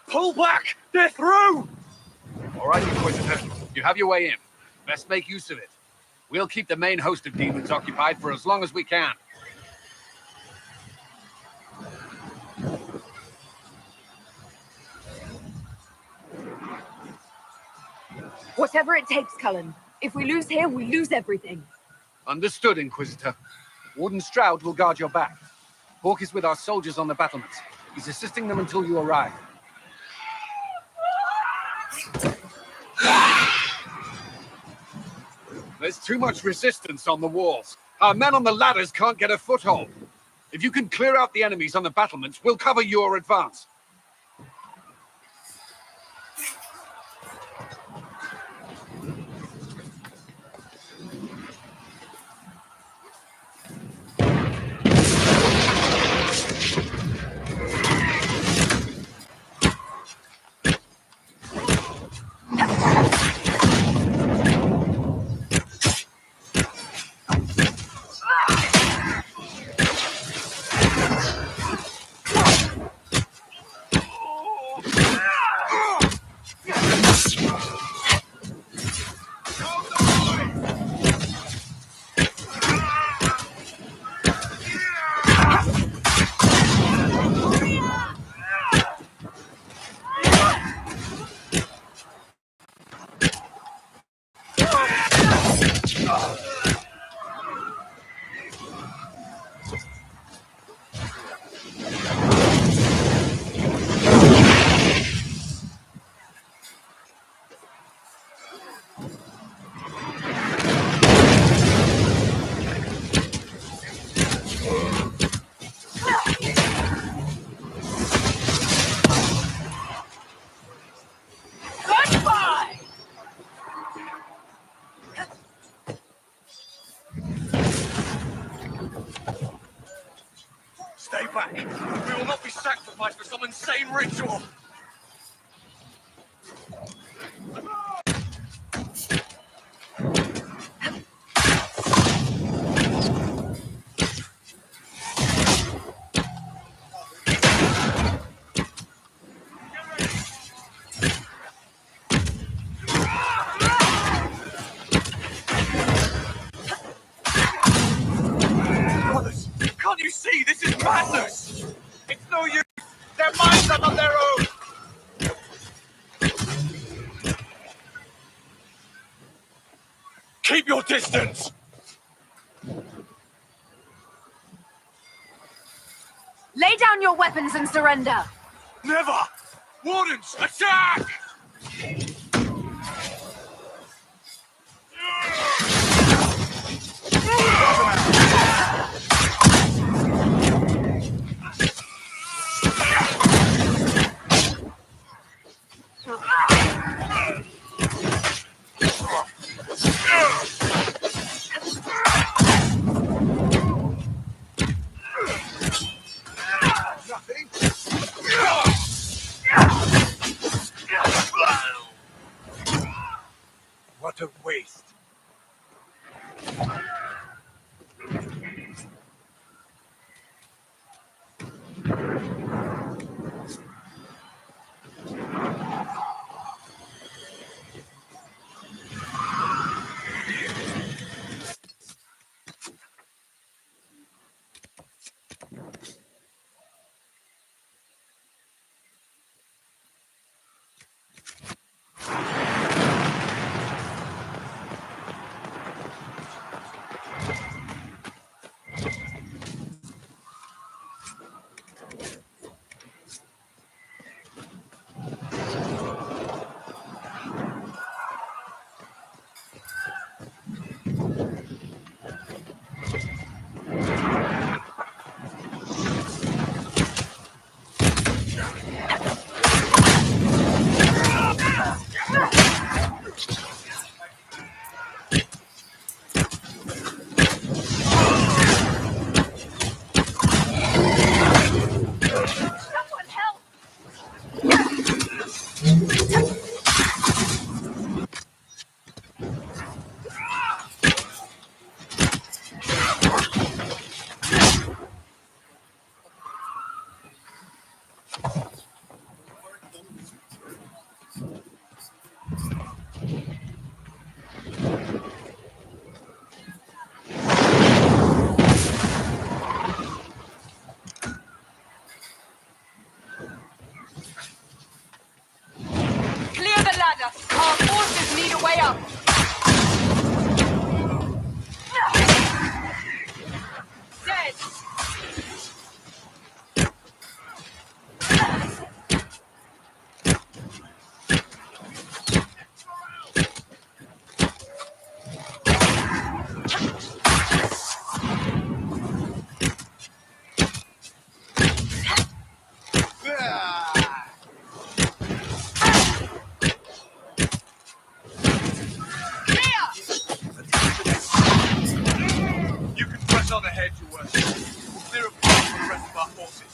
Pull back! They're through! All right, Inquisitor. You have your way in. Best make use of it. We'll keep the main host of demons occupied for as long as we can. Whatever it takes, Cullen. If we lose here, we lose everything. Understood, Inquisitor. Warden Stroud will guard your back. Hawk is with our soldiers on the battlements. He's assisting them until you arrive. There's too much resistance on the walls. Our men on the ladders can't get a foothold. If you can clear out the enemies on the battlements, we'll cover your advance. Stay back! We will not be sacrificed for some insane ritual! Brothers, can't you see? This is madness! It's no use! Their minds are not their own! Keep your distance! Lay down your weapons and surrender! Never! Wardens, attack! What a waste. ladder. Our forces need a way up. Dead. You can press on ahead, Your Worship. We'll clear a path for the rest of our forces.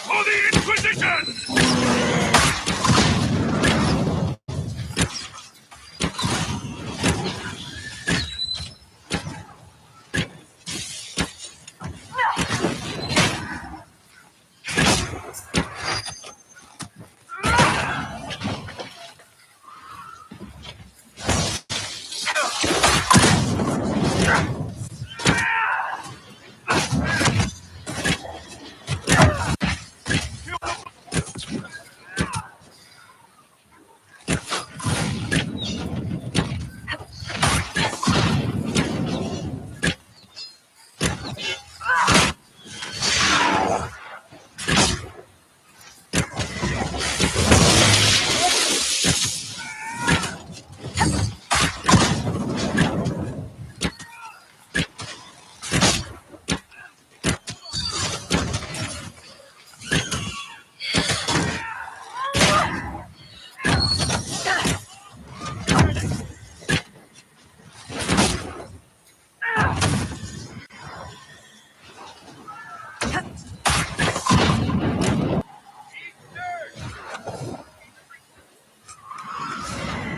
For the Inquisition!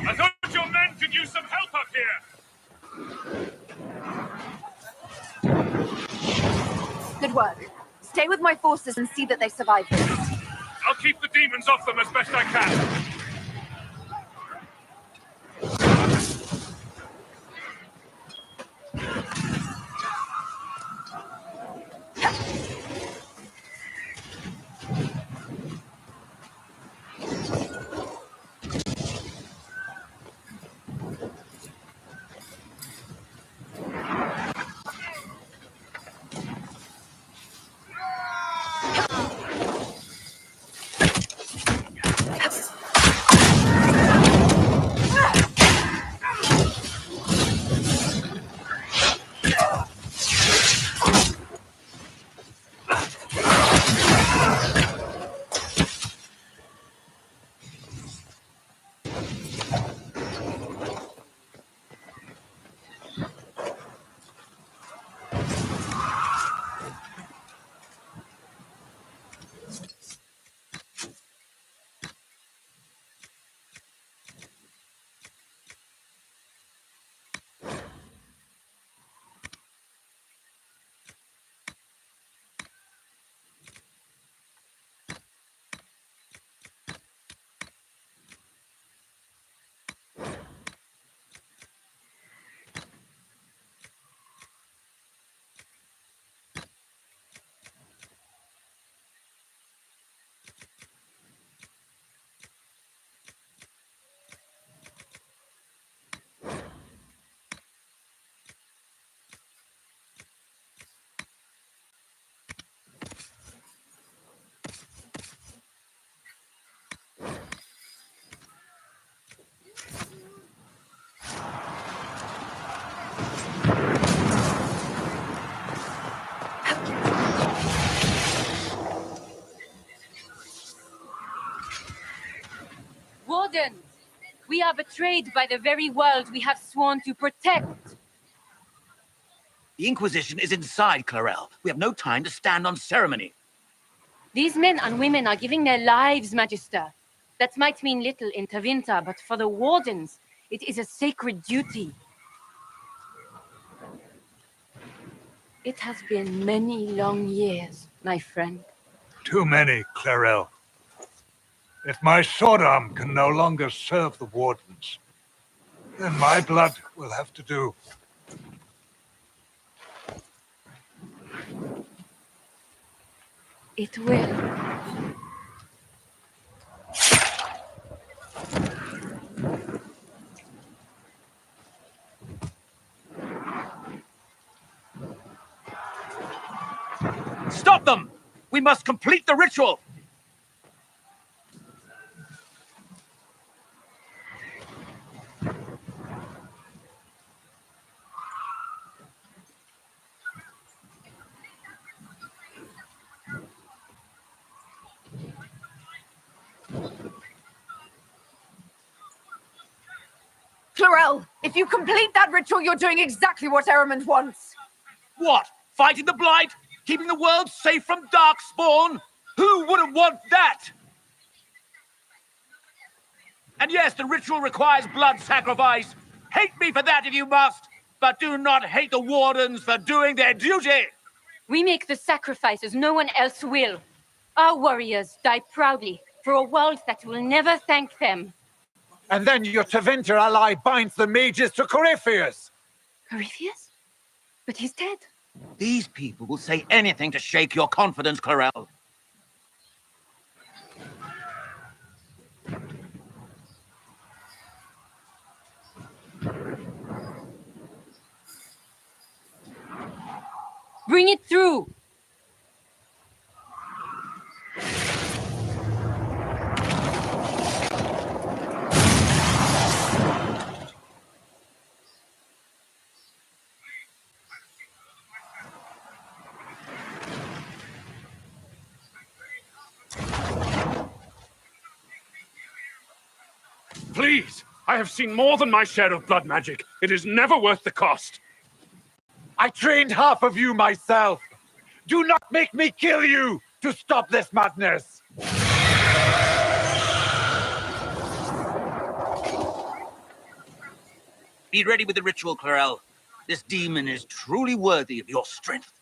I thought your men could use some help up here! Good work. Stay with my forces and see that they survive this. I'll keep the demons off them as best I can. wardens! We are betrayed by the very world we have sworn to protect. The Inquisition is inside, Clarel. We have no time to stand on ceremony. These men and women are giving their lives, Magister. That might mean little in Tavinta, but for the wardens, it is a sacred duty. It has been many long years, my friend. Too many, Clarel. If my sword arm can no longer serve the wardens, then my blood will have to do. It will. Stop them! We must complete the ritual! Clarel, if you complete that ritual, you're doing exactly what Ehrman wants. What? Fighting the Blight? Keeping the world safe from Darkspawn? Who wouldn't want that? And yes, the ritual requires blood sacrifice. Hate me for that if you must, but do not hate the Wardens for doing their duty. We make the sacrifices no one else will. Our warriors die proudly for a world that will never thank them. And then your Tevinter ally binds the mages to Corypheus. Corypheus? But he's dead. These people will say anything to shake your confidence, Clarel. Bring it through! Please! I have seen more than my share of blood magic. It is never worth the cost. I trained half of you myself. Do not make me kill you to stop this madness. Be ready with the ritual, Clarel. This demon is truly worthy of your strength.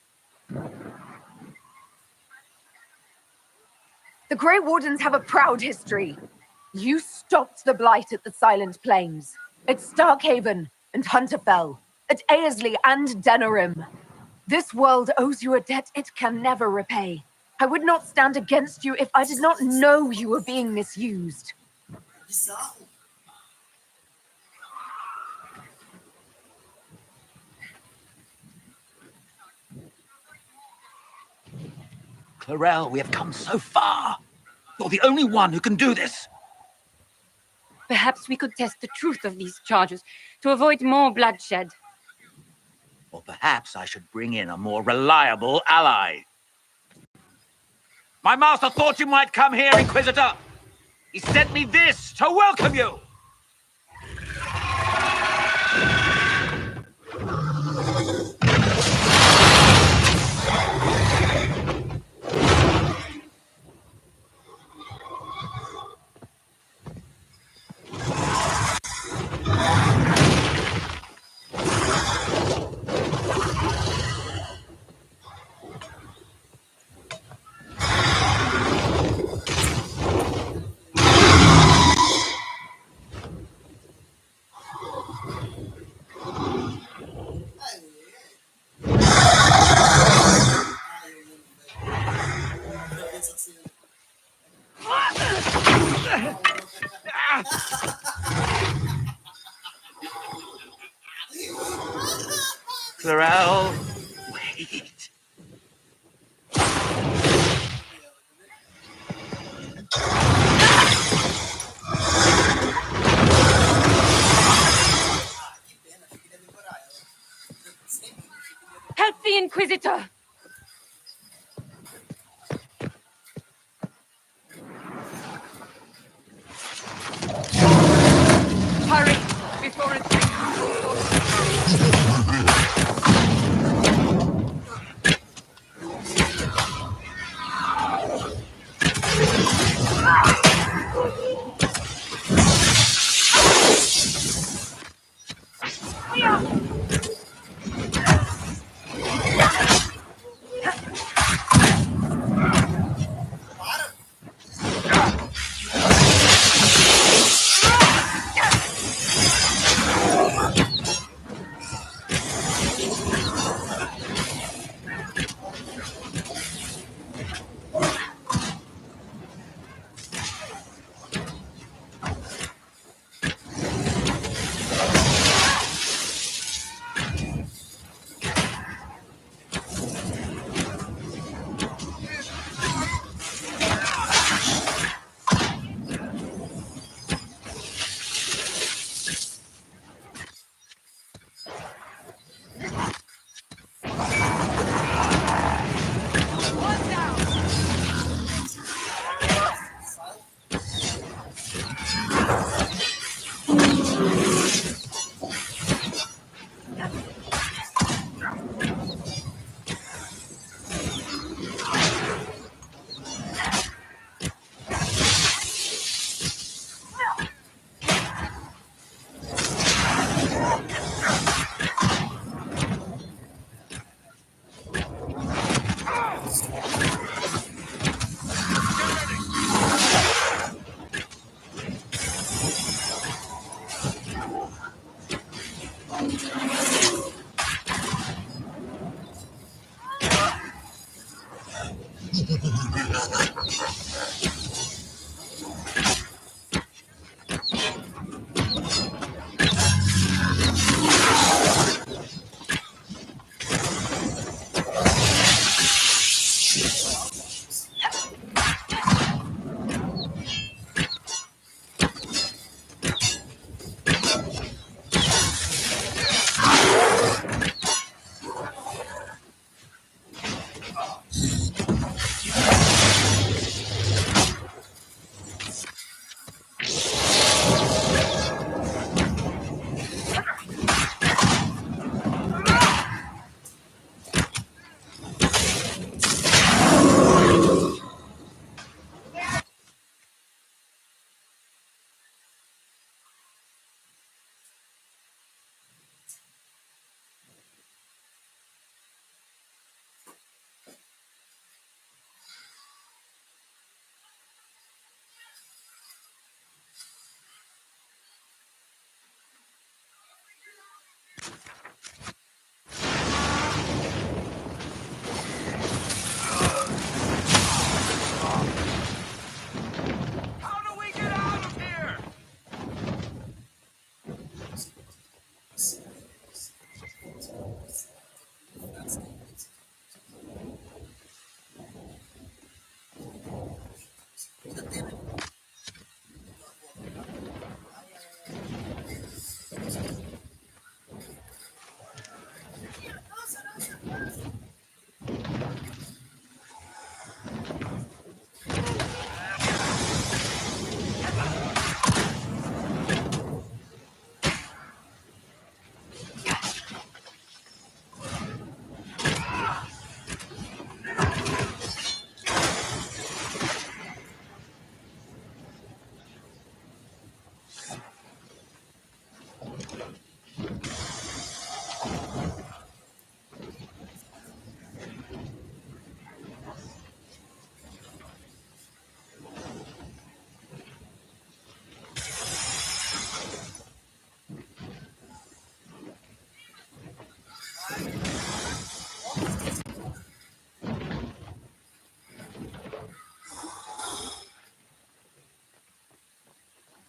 The Grey Wardens have a proud history. You stopped the Blight at the Silent Plains, at Starkhaven and Hunterfell, at Aesley and Denerim. This world owes you a debt it can never repay. I would not stand against you if I did not know you were being misused. Clarel, we have come so far. You're the only one who can do this. Perhaps we could test the truth of these charges to avoid more bloodshed. Or perhaps I should bring in a more reliable ally. My master thought you might come here, Inquisitor. He sent me this to welcome you. Clarel, wait. Help the Inquisitor!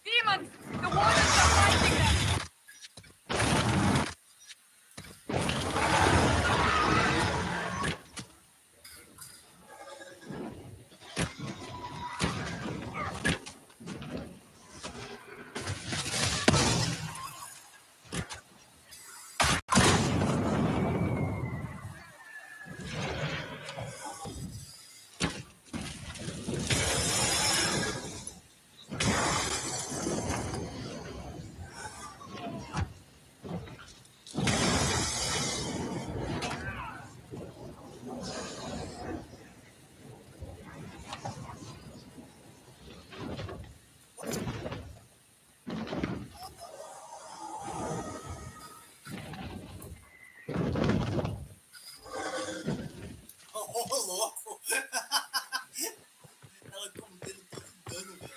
Demons! The wardens are fighting them! Ô, louco! Ela cometendo todo dano, velho.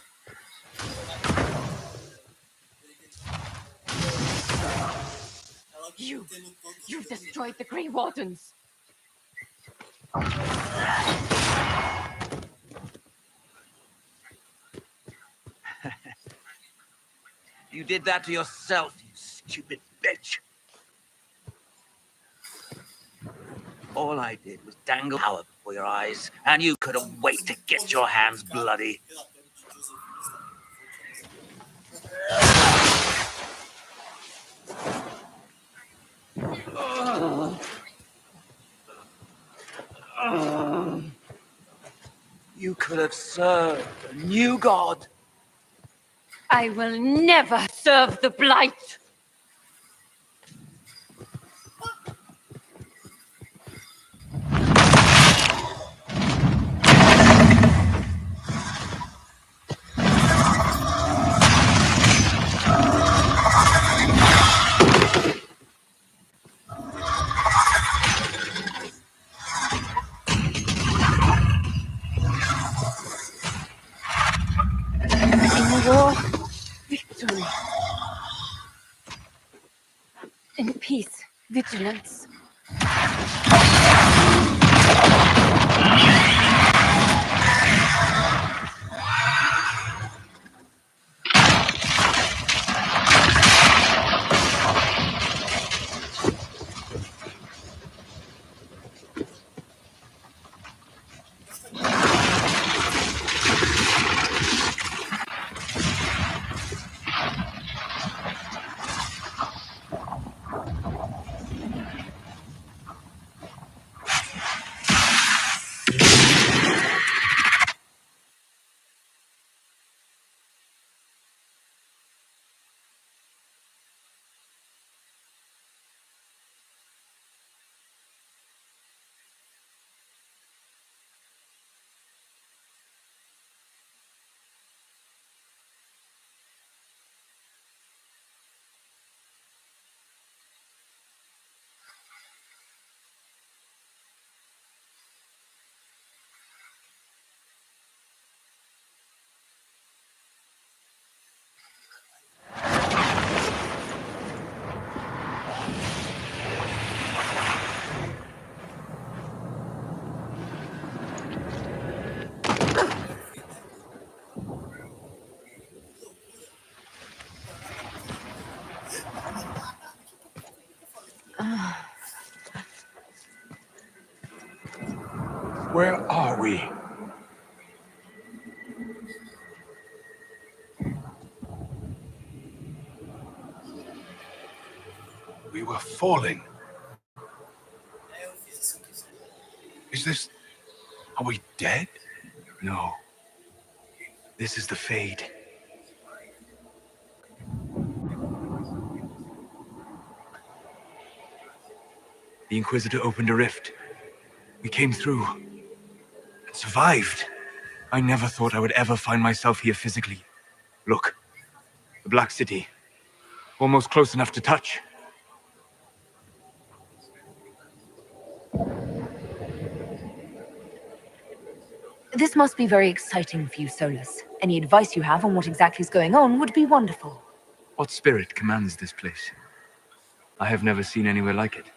You destroyed the Grey Wardens. You did that to yourself, you stupid bitch. All I did was dangle power before your eyes, and you couldn't wait to get your hands bloody. You could have served a new god. I will never serve the Blight. In war, victory. In peace, vigilance. we? We were falling. Is this... Are we dead? No. This is the Fade. The Inquisitor opened a rift. We came through. And survived. I never thought I would ever find myself here physically. Look. The Black City. Almost close enough to touch. This must be very exciting for you, Solus. Any advice you have on what exactly is going on would be wonderful. What spirit commands this place? I have never seen anywhere like it.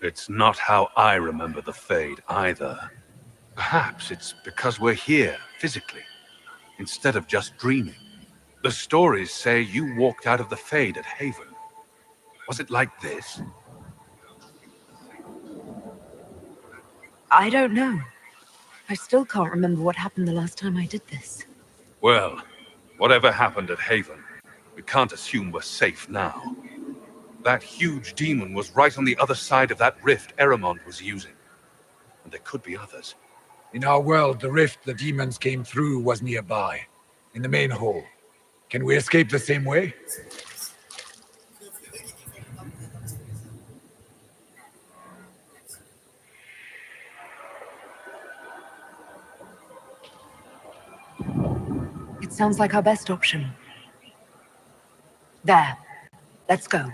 It's not how I remember the Fade, either. Perhaps it's because we're here, physically, instead of just dreaming. The stories say you walked out of the Fade at Haven. Was it like this? I don't know. I still can't remember what happened the last time I did this. Well, whatever happened at Haven, we can't assume we're safe now. That huge demon was right on the other side of that rift Eramond was using. And there could be others. In our world, the rift the demons came through was nearby, in the main hall. Can we escape the same way? It sounds like our best option. There. Let's go.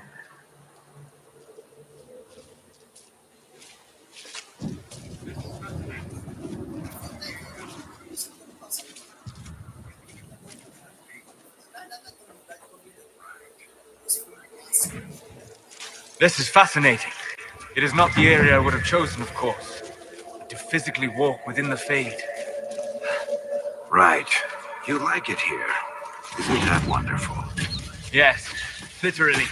This is fascinating. It is not the area I would have chosen, of course. But to physically walk within the Fade. Right. You like it here. Isn't that wonderful? Yes, literally.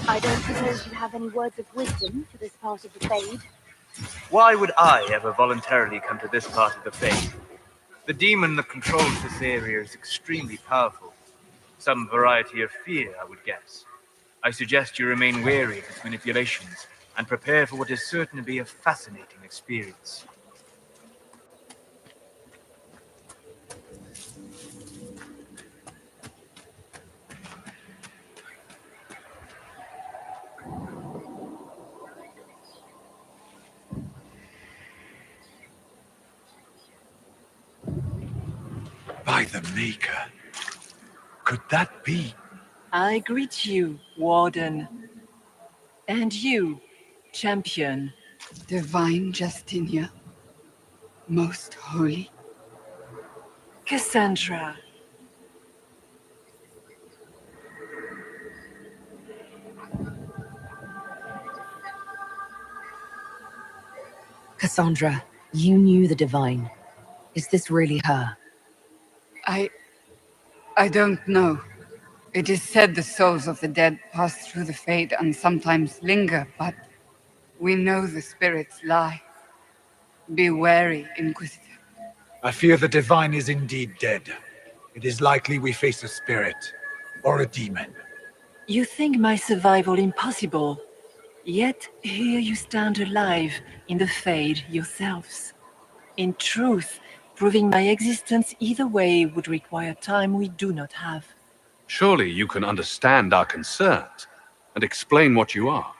I don't suppose you have any words of wisdom for this part of the Fade? Why would I ever voluntarily come to this part of the Fade? The demon that controls this area is extremely powerful. Some variety of fear, I would guess. I suggest you remain wary of its manipulations and prepare for what is certain to be a fascinating experience. By the Maker. Could that be? I greet you, Warden. And you, Champion. Divine Justinia. Most holy. Cassandra. Cassandra, you knew the Divine. Is this really her? I don't know. It is said the souls of the dead pass through the Fade and sometimes linger, but we know the spirits lie. Be wary, Inquisitor. I fear the Divine is indeed dead. It is likely we face a spirit, or a demon. You think my survival impossible, yet here you stand alive in the Fade yourselves. In truth, proving my existence either way would require time we do not have. Surely you can understand our concerns and explain what you are.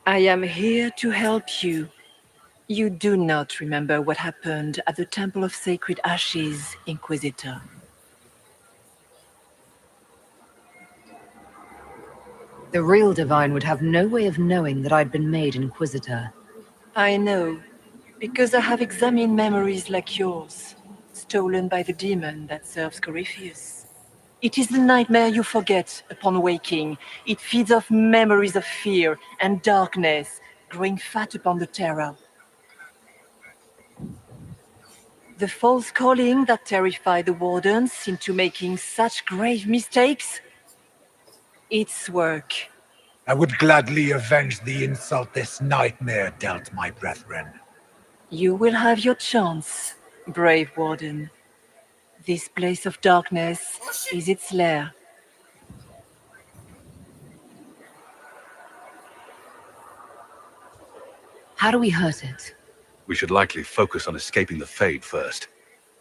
I am here to help you. You do not remember what happened at the Temple of Sacred Ashes, Inquisitor. The real Divine would have no way of knowing that I'd been made Inquisitor. I know, because I have examined memories like yours, stolen by the demon that serves Corypheus. It is the nightmare you forget upon waking. It feeds off memories of fear and darkness, growing fat upon the terror. The false calling that terrified the wardens into making such grave mistakes? Its work. I would gladly avenge the insult this nightmare dealt my brethren. You will have your chance, brave warden. This place of darkness is its lair. How do we hurt it? We should likely focus on escaping the Fade first.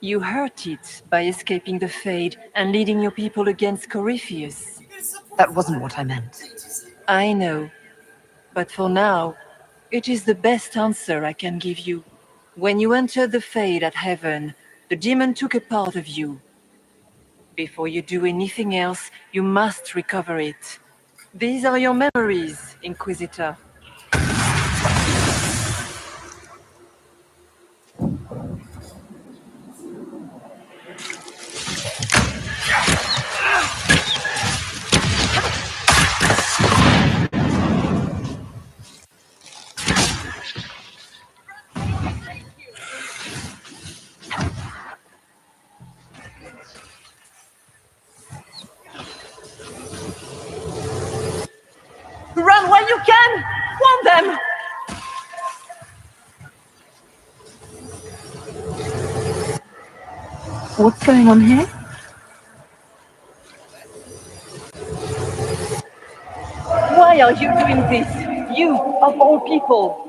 You hurt it by escaping the Fade and leading your people against Corypheus. That wasn't what I meant. I know. But for now, it is the best answer I can give you. When you entered the Fade at Heaven, the demon took a part of you. Before you do anything else, you must recover it. These are your memories, Inquisitor. Run while you can! Warn them! What's going on here? Why are you doing this? You, of all people!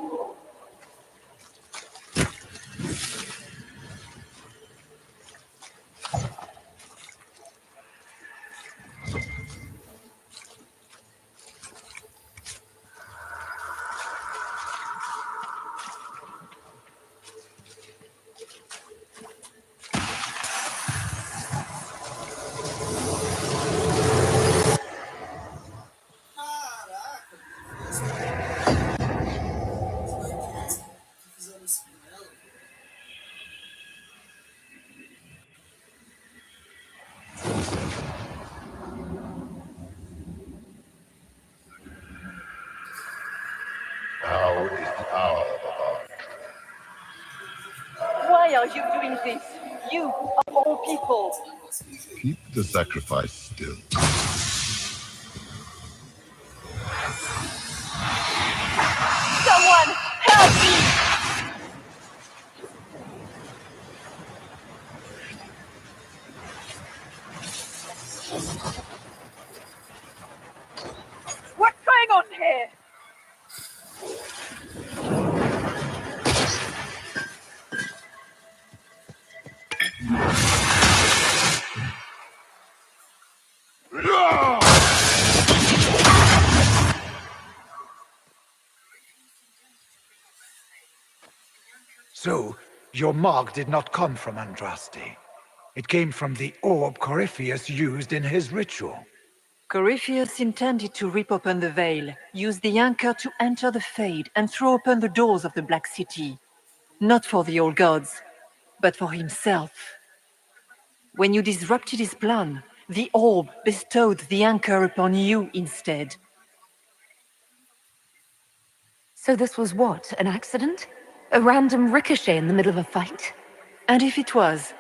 Why are you doing this? You, of all people! Keep the sacrifice still. Someone, help me! What's going on here? So, your mark did not come from Andraste. It came from the orb Corypheus used in his ritual. Corypheus intended to rip open the veil, use the anchor to enter the Fade, and throw open the doors of the Black City. Not for the old gods, but for himself. When you disrupted his plan, the orb bestowed the anchor upon you instead. So this was what, an accident? A random ricochet in the middle of a fight? And if it was?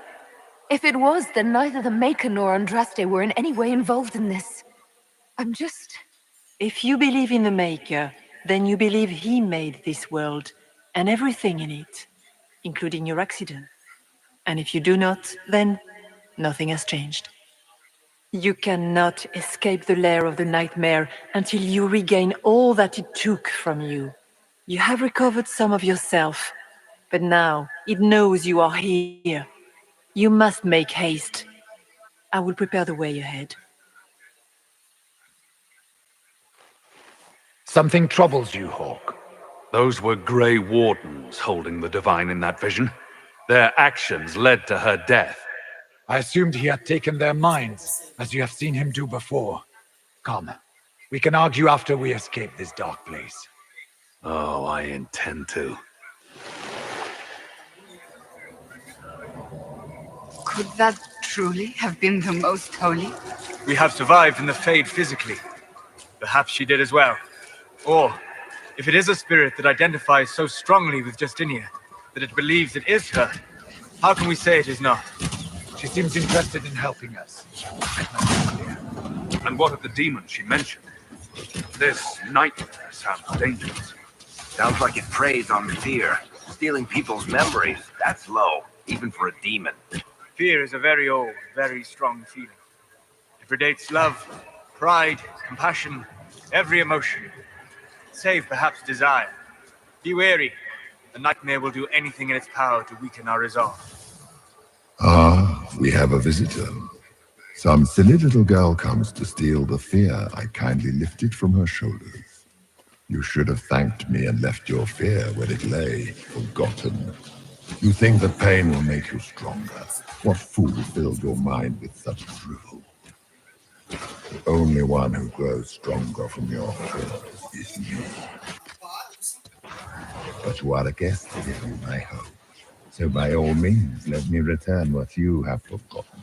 If it was, then neither the Maker nor Andraste were in any way involved in this. I'm just... If you believe in the Maker, then you believe he made this world, and everything in it, including your accident. And if you do not, then nothing has changed. You cannot escape the lair of the nightmare until you regain all that it took from you. You have recovered some of yourself, but now it knows you are here. You must make haste. I will prepare the way ahead. Something troubles you, Hawk. Those were Grey Wardens holding the Divine in that vision. Their actions led to her death. I assumed he had taken their minds, as you have seen him do before. Come, we can argue after we escape this dark place. Oh, I intend to. Could that truly have been the Most Holy? We have survived in the Fade physically. Perhaps she did as well. Or, if it is a spirit that identifies so strongly with Justinia, that it believes it is her, how can we say it is not? She seems interested in helping us. And what of the demons she mentioned? This nightmare sounds dangerous. Sounds like it preys on fear, stealing people's memories. That's low, even for a demon. Fear is a very old, very strong feeling. It predates love, pride, compassion, every emotion, save perhaps desire. Be wary. The nightmare will do anything in its power to weaken our resolve. Ah, we have a visitor. Some silly little girl comes to steal the fear I kindly lifted from her shoulders. You should have thanked me and left your fear where it lay, forgotten. You think that pain will make you stronger. What fool filled your mind with such drivel? The only one who grows stronger from your fears is me. But you are a guest here in my home. So by all means, let me return what you have forgotten.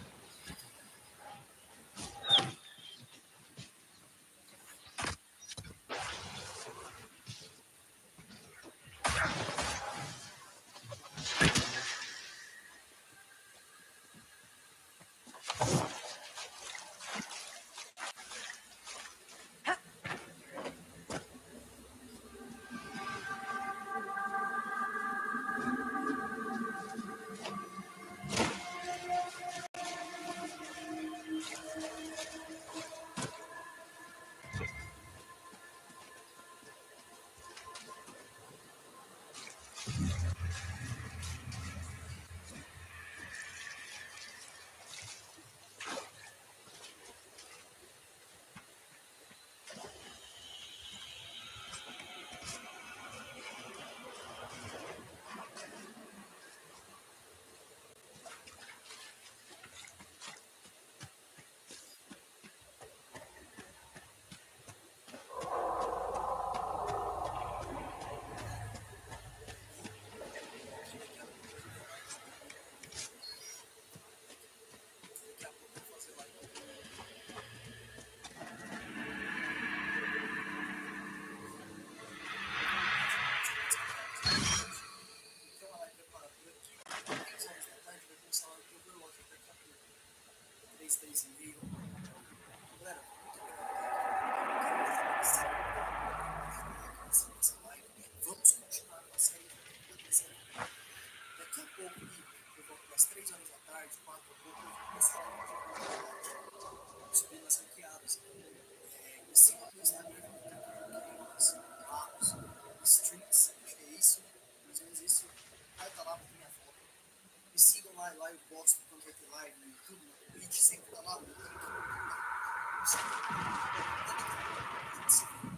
Vamos continuar com a série da zerar. Daqui a pouco, por volta das 3 horas da tarde, 4 da pouco, eu vou começar a subir nas ranqueadas. Me sigam no Instagram, Marcos, Streets, acho que é isso, mais ou menos isso. Vai estar lá, botando minha foto. Me sigam lá, eu posto quando vai ter live no YouTube, na Twitch, sempre tá lá o link. Me sigam.